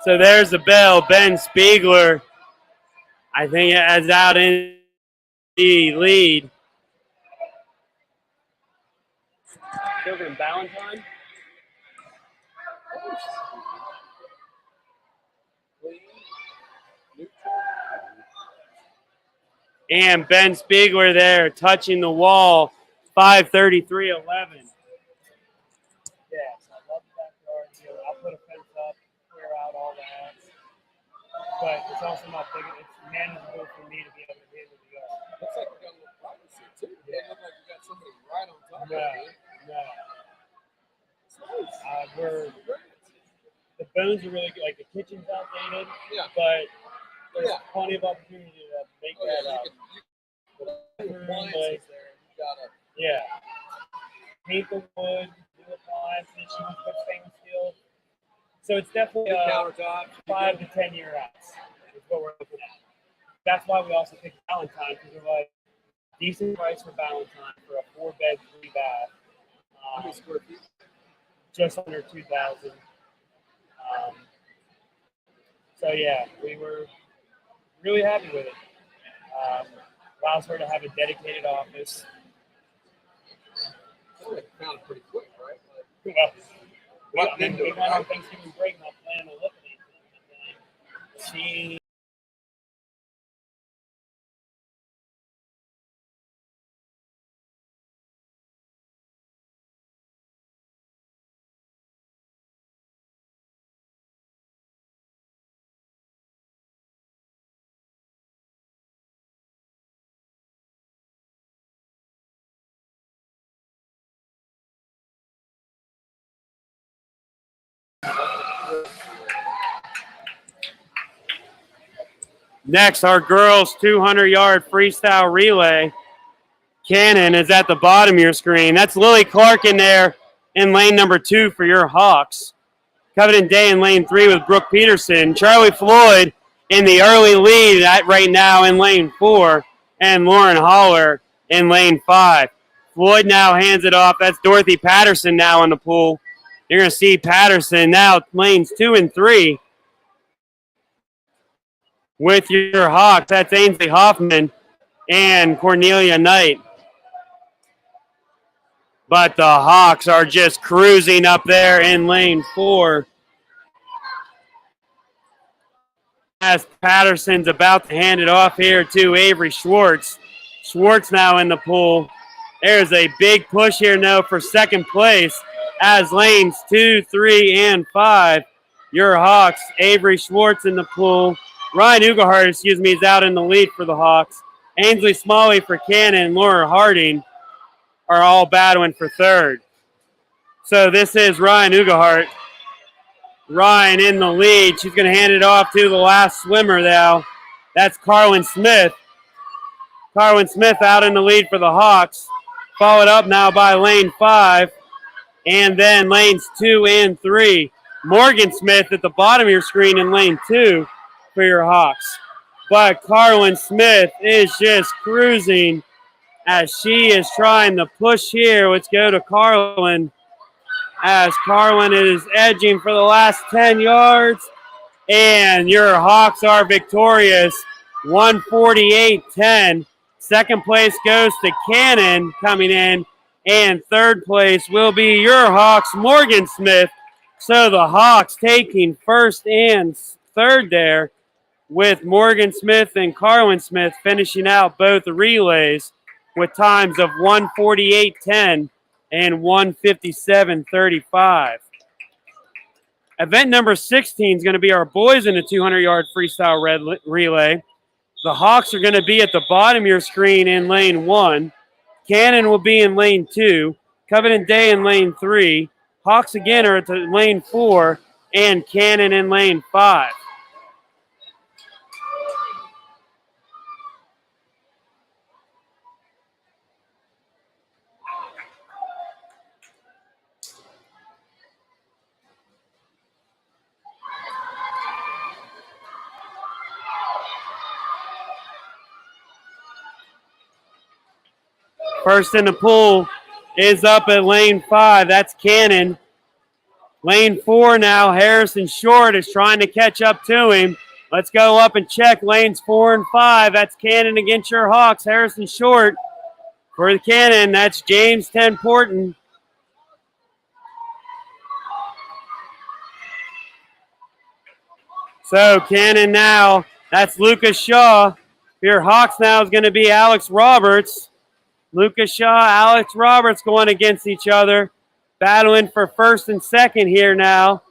A: So there's the bell. Ben Spiegler, I think, is out in the lead. Children Valentine. And Ben Spiegler there touching the wall, 5:33.11. Yes, I love the backyard here. I'll put a fence up, clear out all that. But it's also not big. It's manageable for me to be able to handle the yard.
B: Looks like you got a little privacy too. Yeah. It looks like you got somebody right on top of you.
A: No.
B: It's nice.
A: The bones are really good. Like the kitchen's outdated, but there's plenty of opportunity to make that up. Paint the wood, do appliances, she wants to put stainless steel. So it's definitely a 5 to 10 year house is what we're looking at. That's why we also picked Valentine, because we're like decent price for Valentine for a 4-bed, 3-bath.
B: How many square feet?
A: Just under 2,000. So yeah, we were really happy with it. Allows her to have a dedicated office.
B: It found pretty quick, right?
A: We went on Thanksgiving break not planning on looking at anything. Next, our girls' 200-yard freestyle relay. Cannon is at the bottom of your screen. That's Lily Clark in there in lane number 2 for your Hawks. Covenant Day in lane 3 with Brooke Peterson. Charlie Floyd in the early lead right now in lane 4. And Lauren Holler in lane 5. Floyd now hands it off. That's Dorothy Patterson now in the pool. You're going to see Patterson now lanes 2 and 3. With your Hawks, that's Ainsley Hoffman and Cornelia Knight. But the Hawks are just cruising up there in lane 4. As Patterson's about to hand it off here to Avery Schwartz. Schwartz now in the pool. There's a big push here now for second place as lanes 2, 3, and 5. Your Hawks, Avery Schwartz in the pool. Ryan Ugahart, is out in the lead for the Hawks. Ainsley Smalley for Cannon and Laura Harding are all battling for third. So this is Ryan Ugahart. Ryan in the lead. She's going to hand it off to the last swimmer now. That's Carlin Smith. Carlin Smith out in the lead for the Hawks. Followed up now by lane 5. And then lanes 2 and 3. Morgan Smith at the bottom of your screen in lane 2 for your Hawks. But Carlin Smith is just cruising as she is trying to push here. Let's go to Carlin as Carlin is edging for the last 10 yards. And your Hawks are victorious, 148-10. Second place goes to Cannon coming in. And third place will be your Hawks, Morgan Smith. So the Hawks taking first and third there, with Morgan Smith and Carlin Smith finishing out both relays with times of 148.10 and 157.35. Event number 16 is going to be our boys in a 200-yard freestyle relay. The Hawks are going to be at the bottom of your screen in lane 1. Cannon will be in lane 2. Covenant Day in lane 3. Hawks again are at the lane 4. And Cannon in lane 5. First in the pool is up at lane 5. That's Cannon. Lane 4 now, Harrison Short is trying to catch up to him. Let's go up and check lanes 4 and 5. That's Cannon against your Hawks. Harrison Short for the Cannon. That's James Tenporton. So Cannon now, that's Lucas Shaw. Your Hawks now is going to be Alex Roberts. Lucas Shaw, Alex Roberts going against each other. Battling for first and second here now.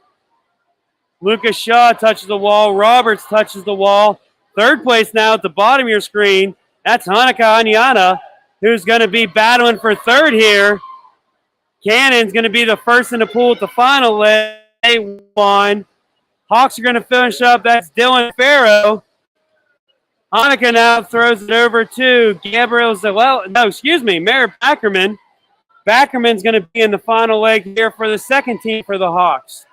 A: Lucas Shaw touches the wall. Roberts touches the wall. Third place now at the bottom of your screen. That's Hanukkah Anyana, who's going to be battling for third here. Cannon's going to be the first in the pool at the final leg. One. Hawks are going to finish up. That's Dylan Farrow. Hanukkah now throws it over to Gabriel Merritt Backerman. Backerman's going to be in the final leg here for the second team for the Hawks.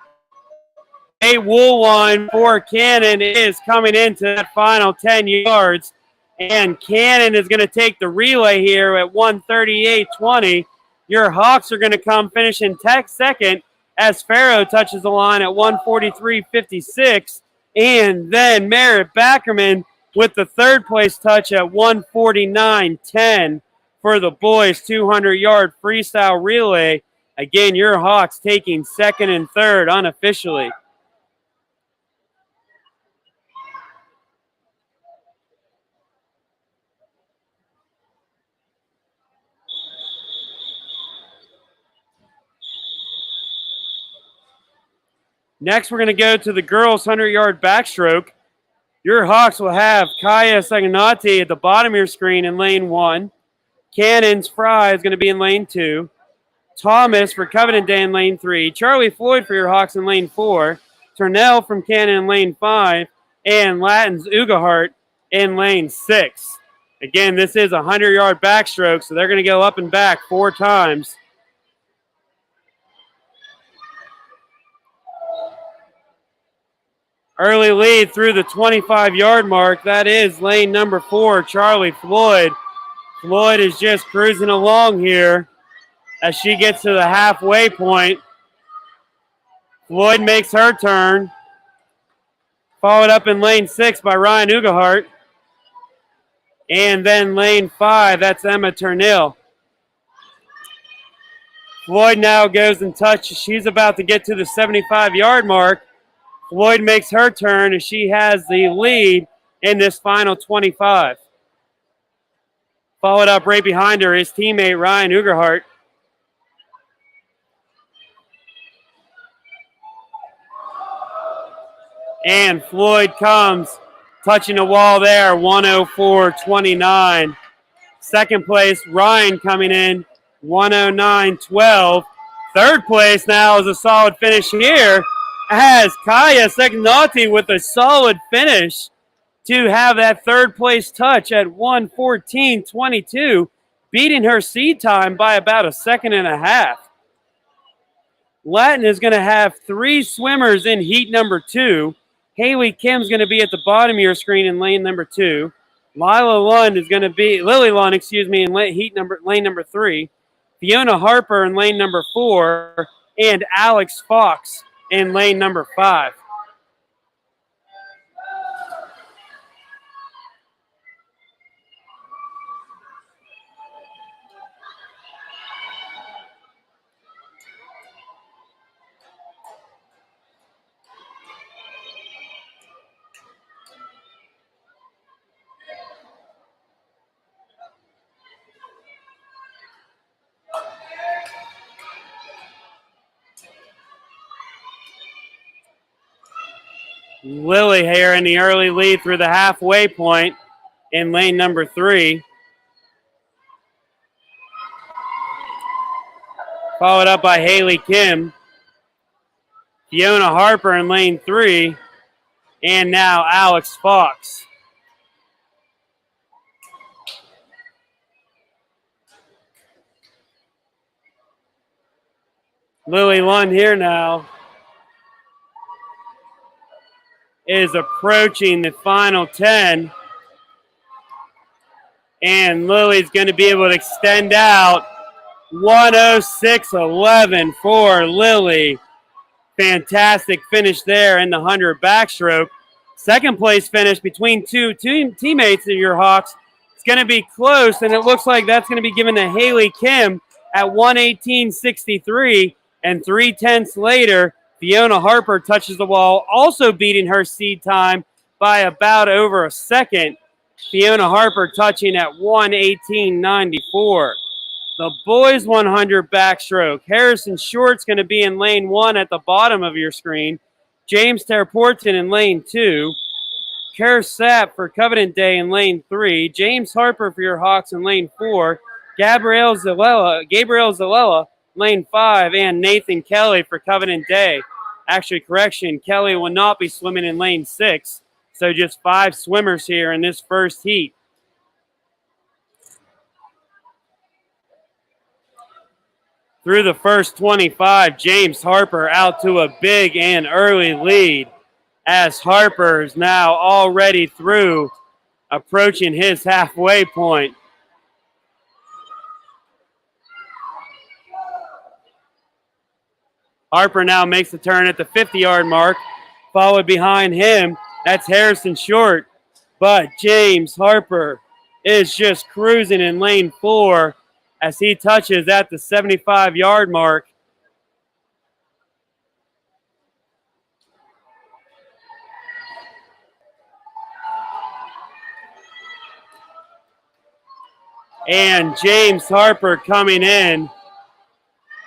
A: A Woolwine for Cannon is coming into that final 10 yards. And Cannon is going to take the relay here at 1:38.20. Your Hawks are going to come finishing second as Farrow touches the line at 1:43.56. And then Merritt Backerman with the third place touch at 1:49.10 for the boys' 200-yard freestyle relay. Again, your Hawks taking second and third unofficially. Next, we're going to go to the girls' 100-yard backstroke. Your Hawks will have Kaya Saganati at the bottom of your screen in lane 1. Cannon's Fry is going to be in lane 2. Thomas for Covenant Day in lane 3. Charlie Floyd for your Hawks in lane 4. Turnell from Cannon in lane 5. And Latins Ugahart in lane 6. Again, this is a 100-yard backstroke, so they're going to go up and back 4 times. Early lead through the 25-yard mark. That is lane number 4, Charlie Floyd. Floyd is just cruising along here as she gets to the halfway point. Floyd makes her turn. Followed up in lane 6 by Ryan Ugahart. And then lane 5, that's Emma Turnell. Floyd now goes and touches. She's about to get to the 75-yard mark. Floyd makes her turn as she has the lead in this final 25. Followed up right behind her, his teammate Ryan Ugahart. And Floyd comes touching the wall there, 104.29. Second place, Ryan coming in, 109.12. Third place now is a solid finish here as Kaya Segnati with a solid finish to have that third place touch at 1:14.22, beating her seed time by about a second and a half. Latin is going to have 3 swimmers in heat number 2. Haley Kim's going to be at the bottom of your screen in lane number 2. Lily Lund in lane number 3. Fiona Harper in lane number 4, and Alex Fox in lane number 5. Lily here in the early lead through the halfway point in lane number 3. Followed up by Haley Kim. Fiona Harper in lane 3. And now Alex Fox. Lily Lund here now is approaching the final 10. And Lily's going to be able to extend out 106.11 for Lily. Fantastic finish there in the 100 backstroke. Second place finish between two teammates of your Hawks. It's going to be close, and it looks like that's going to be given to Haley Kim at 1:18.63, and 3/10 later, Fiona Harper touches the wall, also beating her seed time by about over a second. Fiona Harper touching at 1:18.94. The boys 100 backstroke. Harrison Short's going to be in lane 1 at the bottom of your screen. James Terporton in lane 2. Kerr Sapp for Covenant Day in lane 3. James Harper for your Hawks in lane 4. Gabriel Zalella, lane 5. And Nathan Kelly for Covenant Day. Actually, correction, Kelly will not be swimming in lane 6. So just 5 swimmers here in this first heat. Through the first 25, James Harper out to a big and early lead as Harper is now already through, approaching his halfway point. Harper now makes the turn at the 50-yard mark, followed behind him. That's Harrison Short, but James Harper is just cruising in lane 4 as he touches at the 75-yard mark. And James Harper coming in,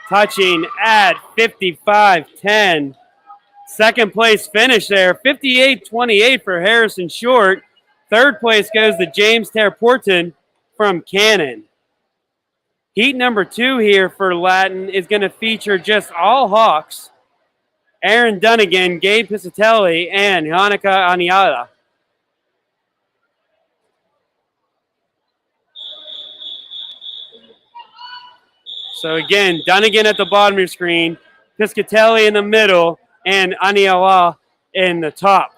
A: touching at 55.10. Second place finish there, 58.28 for Harrison Short. Third place goes to James Terporton from Cannon. Heat number 2 here for Latin is going to feature just all Hawks. Aaron Dunnigan, Gabe Piscatelli, and Hanukkah Aniala. So again, Dunnigan at the bottom of your screen, Piscatelli in the middle, and Aniala in the top.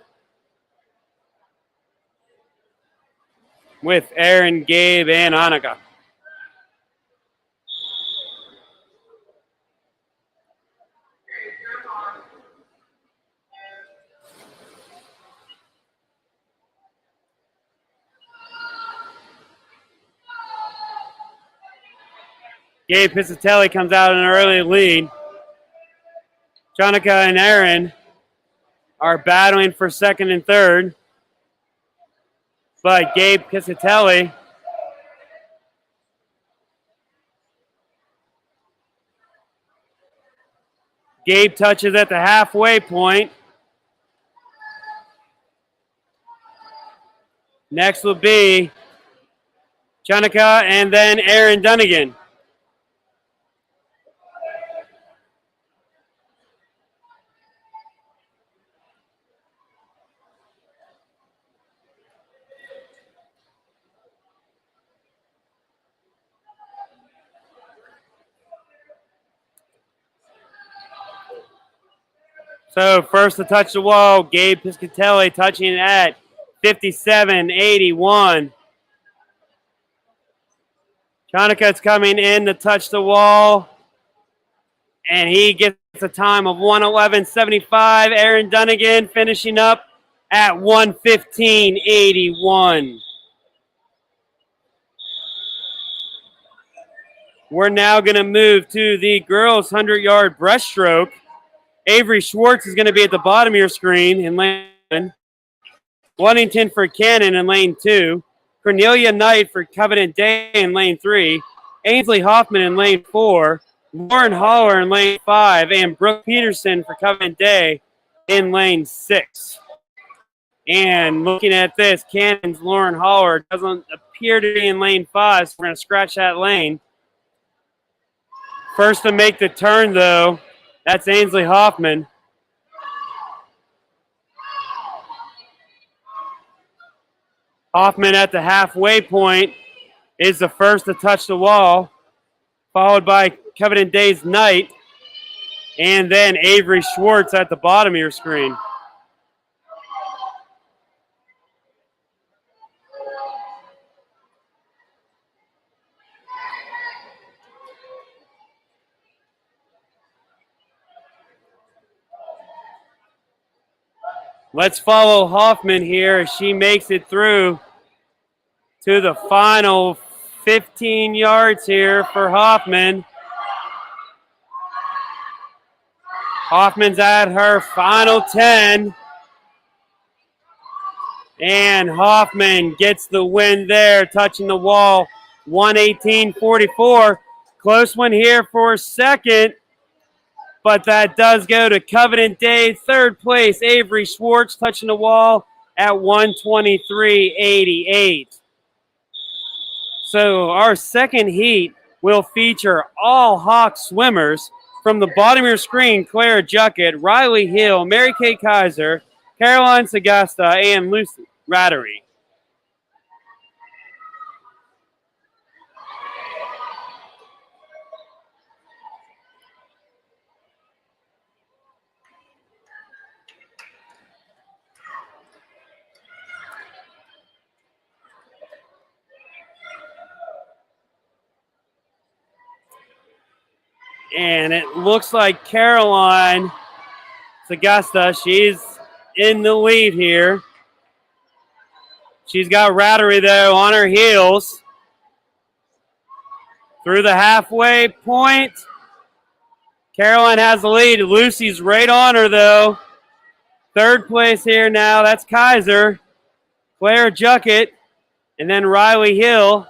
A: With Aaron, Gabe, and Hanukkah. Gabe Piscatelli comes out in an early lead. Jonica and Aaron are battling for second and third. But Gabe Piscatelli touches at the halfway point. Next will be Jonica and then Aaron Dunnigan. So first to touch the wall, Gabe Piscatelli touching at 57.81. Jonica's coming in to touch the wall, and he gets a time of 1:11.75. Aaron Dunnigan finishing up at 1:15.81. We're now going to move to the girls' 100-yard breaststroke. Avery Schwartz is going to be at the bottom of your screen in lane 1. Ludington for Cannon in lane 2. Cornelia Knight for Covenant Day in lane 3. Ainsley Hoffman in lane 4. Lauren Holler in lane 5. And Brooke Peterson for Covenant Day in lane 6. And looking at this, Cannon's Lauren Holler doesn't appear to be in lane 5, so we're going to scratch that lane. First to make the turn, though, that's Ainsley Hoffman. Hoffman at the halfway point is the first to touch the wall, followed by Covenant Day's Knight, and then Avery Schwartz at the bottom of your screen. Let's follow Hoffman here as she makes it through to the final 15 yards here for Hoffman. Hoffman's at her final 10. And Hoffman gets the win there, touching the wall, 118.44. Close one here for second, but that does go to Covenant Day. Third place, Avery Schwartz, touching the wall at 123.88. So our second heat will feature all Hawk swimmers. From the bottom of your screen, Clara Juckett, Riley Hill, Mary Kay Kaiser, Caroline Sagasta, and Lucy Rattery. And it looks like Caroline Sagasta, she's in the lead here. She's got Rattery, though, on her heels. Through the halfway point, Caroline has the lead. Lucy's right on her, though. Third place here now, that's Kaiser. Claire Juckett, and then Riley Hill.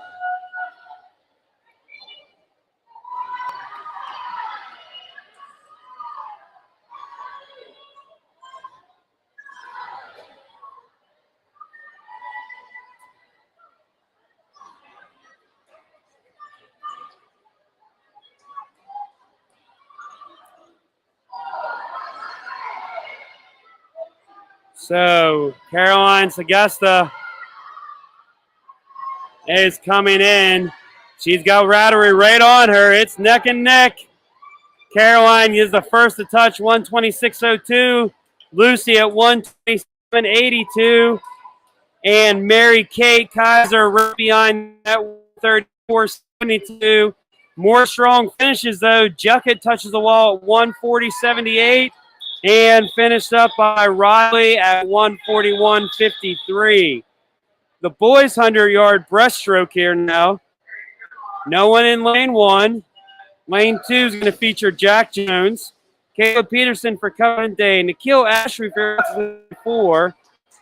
A: So Caroline Sagasta is coming in. She's got Rattery right on her. It's neck and neck. Caroline is the first to touch 126.02. Lucy at 127.82. And Mary Kate Kaiser right behind that 134.72. More strong finishes, though. Juckett touches the wall at 140.78. And finished up by Riley at 141.53. The boys' 100-yard breaststroke here now. No one in lane 1. Lane 2 is going to feature Jack Jones, Caleb Peterson for Covenant Day, Nikhil Ashby for lane 4,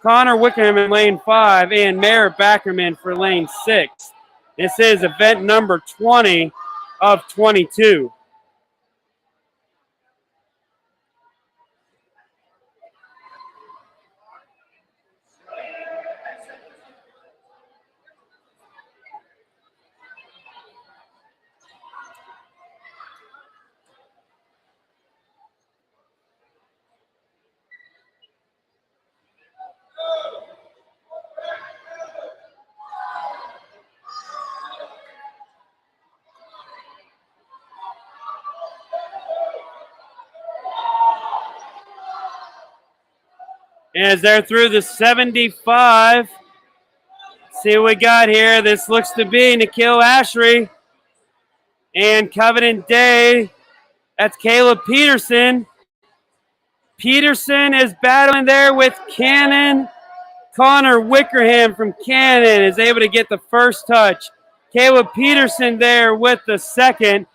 A: Connor Wickham in lane 5, and Merritt Backerman for lane 6. This is event number 20 of 22. As they're through the 75, see what we got here. This looks to be Nikhil Ashby and Covenant Day. That's Caleb Peterson. Peterson is battling there with Cannon. Connor Wickerham from Cannon is able to get the first touch. Caleb Peterson there with the second.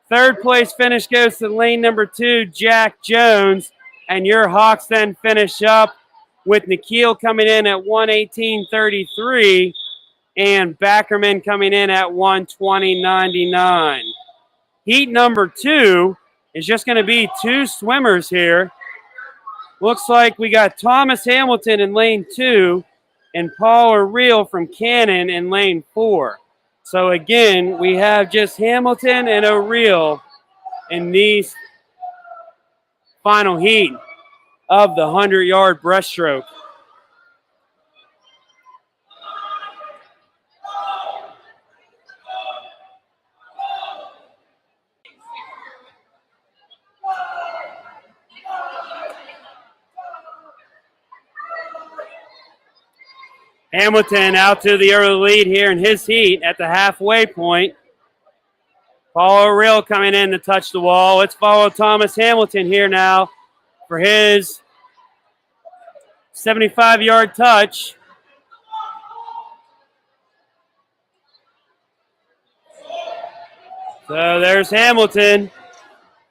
A: Third place finish goes to lane number 2, Jack Jones. And your Hawks then finish up with Nikhil coming in at 118.33 and Backerman coming in at 120.99. Heat number 2 is just going to be 2 swimmers here. Looks like we got Thomas Hamilton in lane 2 and Paul O'Reilly from Cannon in lane 4. So again, we have just Hamilton and O'Reilly in these final heat of the 100-yard breaststroke. Hamilton out to the early lead here in his heat at the halfway point. Paul O'Reilly coming in to touch the wall. Let's follow Thomas Hamilton here now for his 75-yard touch. So there's Hamilton.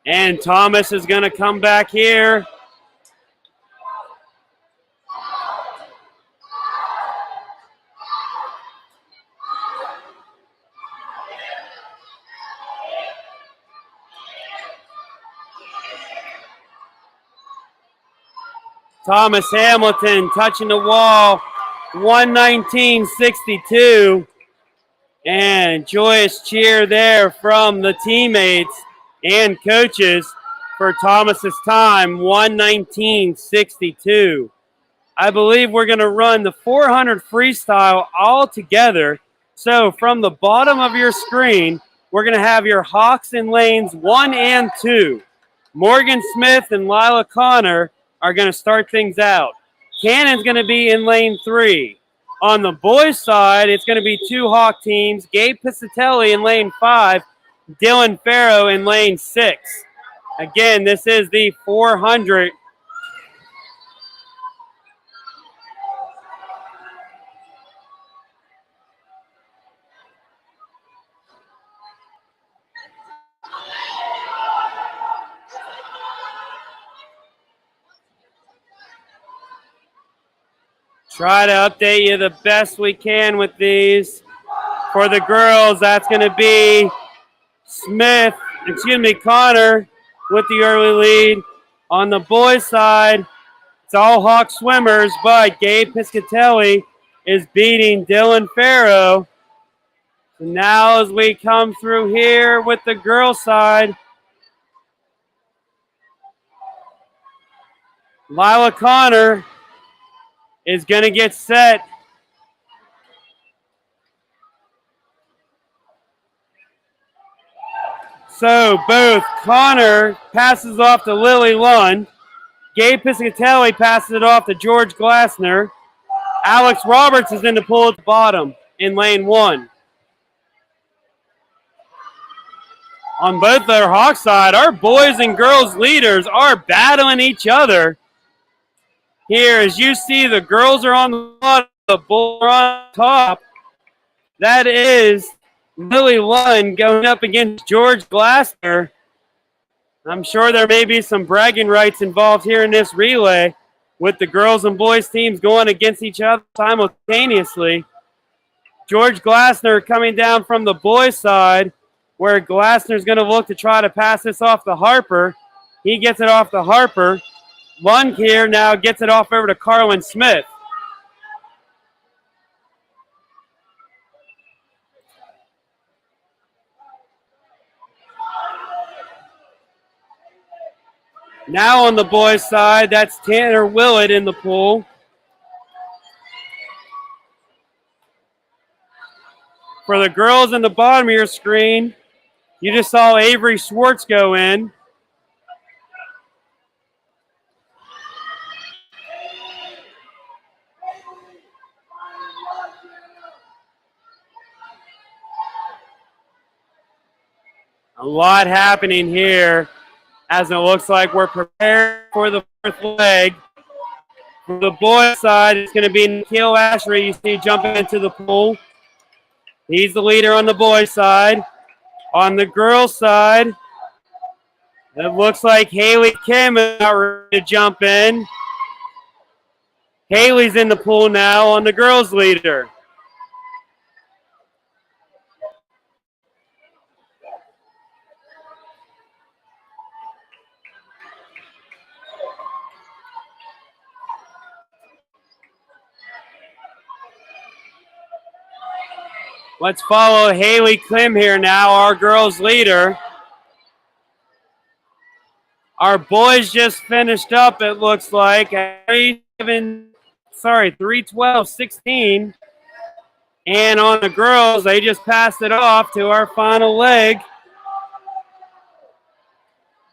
A: And Thomas is going to come back here. Thomas Hamilton touching the wall, 119.62. And joyous cheer there from the teammates and coaches for Thomas's time, 119.62. I believe we're going to run the 400 freestyle all together. So from the bottom of your screen, we're going to have your Hawks in lanes 1 and 2. Morgan Smith and Lila Connor are going to start things out. Cannon's going to be in lane 3. On the boys' side, it's going to be 2 Hawk teams. Gabe Piscatelli in lane 5, Dylan Farrow in lane 6. Again, this is the 400. Try to update you the best we can with these. For the girls, that's going to be Connor with the early lead. On the boys' side, it's all Hawk swimmers, but Gabe Piscatelli is beating Dylan Farrow. So now as we come through here with the girls' side, Lila Connor is going to get set. So both Connor passes off to Lily Lund. Gabe Piscatelli passes it off to George Glassner. Alex Roberts is in the pool at the bottom in lane 1. On both their Hawk side, our boys and girls leaders are battling each other. Here, as you see, the girls are on the bottom, the boys are on top. That is Lily Lund going up against George Glassner. I'm sure there may be some bragging rights involved here in this relay with the girls and boys teams going against each other simultaneously. George Glassner coming down from the boys' side, where Glassner's going to look to try to pass this off to Harper. He gets it off to Harper. Lund here now gets it off over to Carlin Smith. Now on the boys' side, that's Tanner Willett in the pool. For the girls in the bottom of your screen, you just saw Avery Schwartz go in. A lot happening here as it looks like we're prepared for the fourth leg. For the boys' side, it's going to be Nikhil Ashery you see jumping into the pool. He's the leader on the boys' side. On the girls' side, it looks like Haley Kim is not ready to jump in. Haley's in the pool now on the girls' leader. Let's follow Haley Klim here now, our girls' leader. Our boys just finished up, it looks like, at 3:12:16. And on the girls, they just passed it off to our final leg.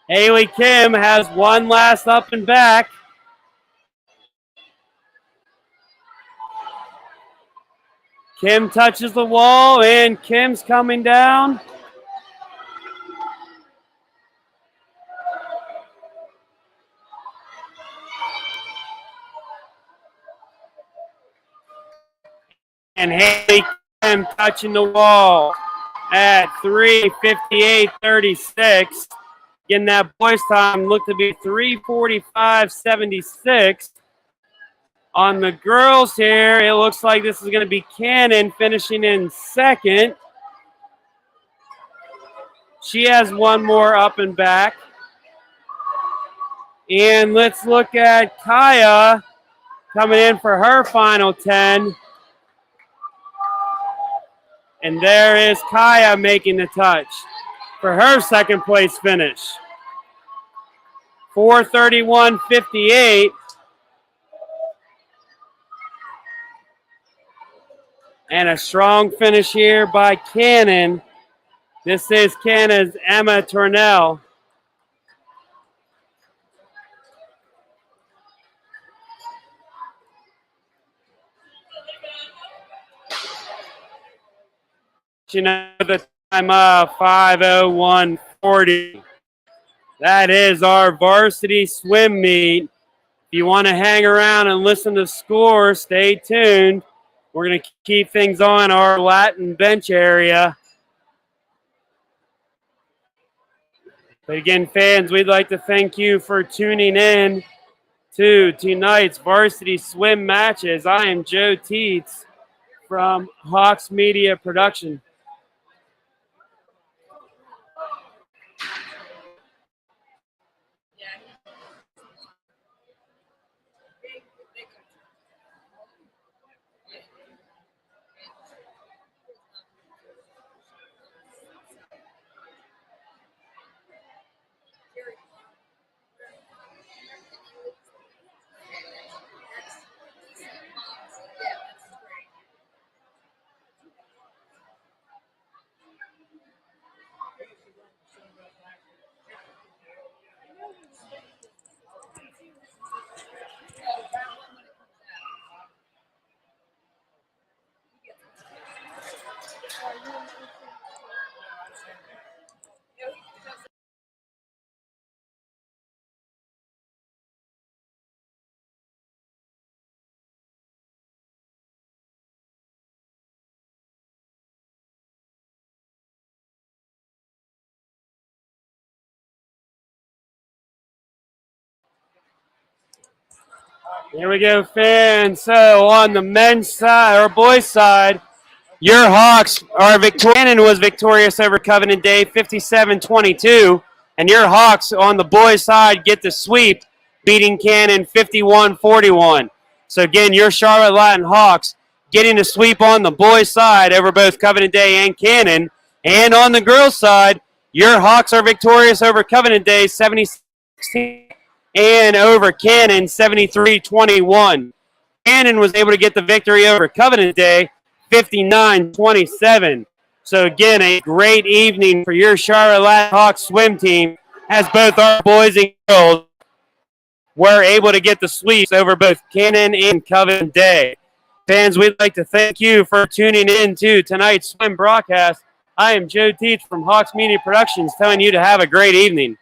A: Haley Kim has one last up and back. Kim touches the wall, and Kim's coming down. And Haley Kim touching the wall at 3:58.36. Again, that boys' time looked to be 3:45.76. On the girls here, it looks like this is going to be Cannon finishing in second. She has one more up and back. And let's look at Kaya coming in for her final 10. And there is Kaya making the touch for her second place finish. 4:31.58. And a strong finish here by Cannon. This is Cannon's Emma Tornell. You know the time of 5:01.40. That is our varsity swim meet. If you want to hang around and listen to scores, stay tuned. We're going to keep things on our Latin bench area. But again, fans, we'd like to thank you for tuning in to tonight's varsity swim matches. I am Joe Teets from Hawks Media Production. Here we go, fans. So on the men's side, or boys' side, your Hawks are Cannon was victorious over Covenant Day, 57-22, and your Hawks on the boys' side get the sweep, beating Cannon 51-41. So again, your Charlotte Latin Hawks getting a sweep on the boys' side over both Covenant Day and Cannon, and on the girls' side, your Hawks are victorious over Covenant Day, 76 and over Cannon, 73-21. Cannon was able to get the victory over Covenant Day, 59-27. So again, a great evening for your Charlotte Latin Hawks swim team, as both our boys and girls were able to get the sweeps over both Cannon and Covenant Day. Fans, we'd like to thank you for tuning in to tonight's swim broadcast. I am Joe Teach from Hawks Media Productions, telling you to have a great evening.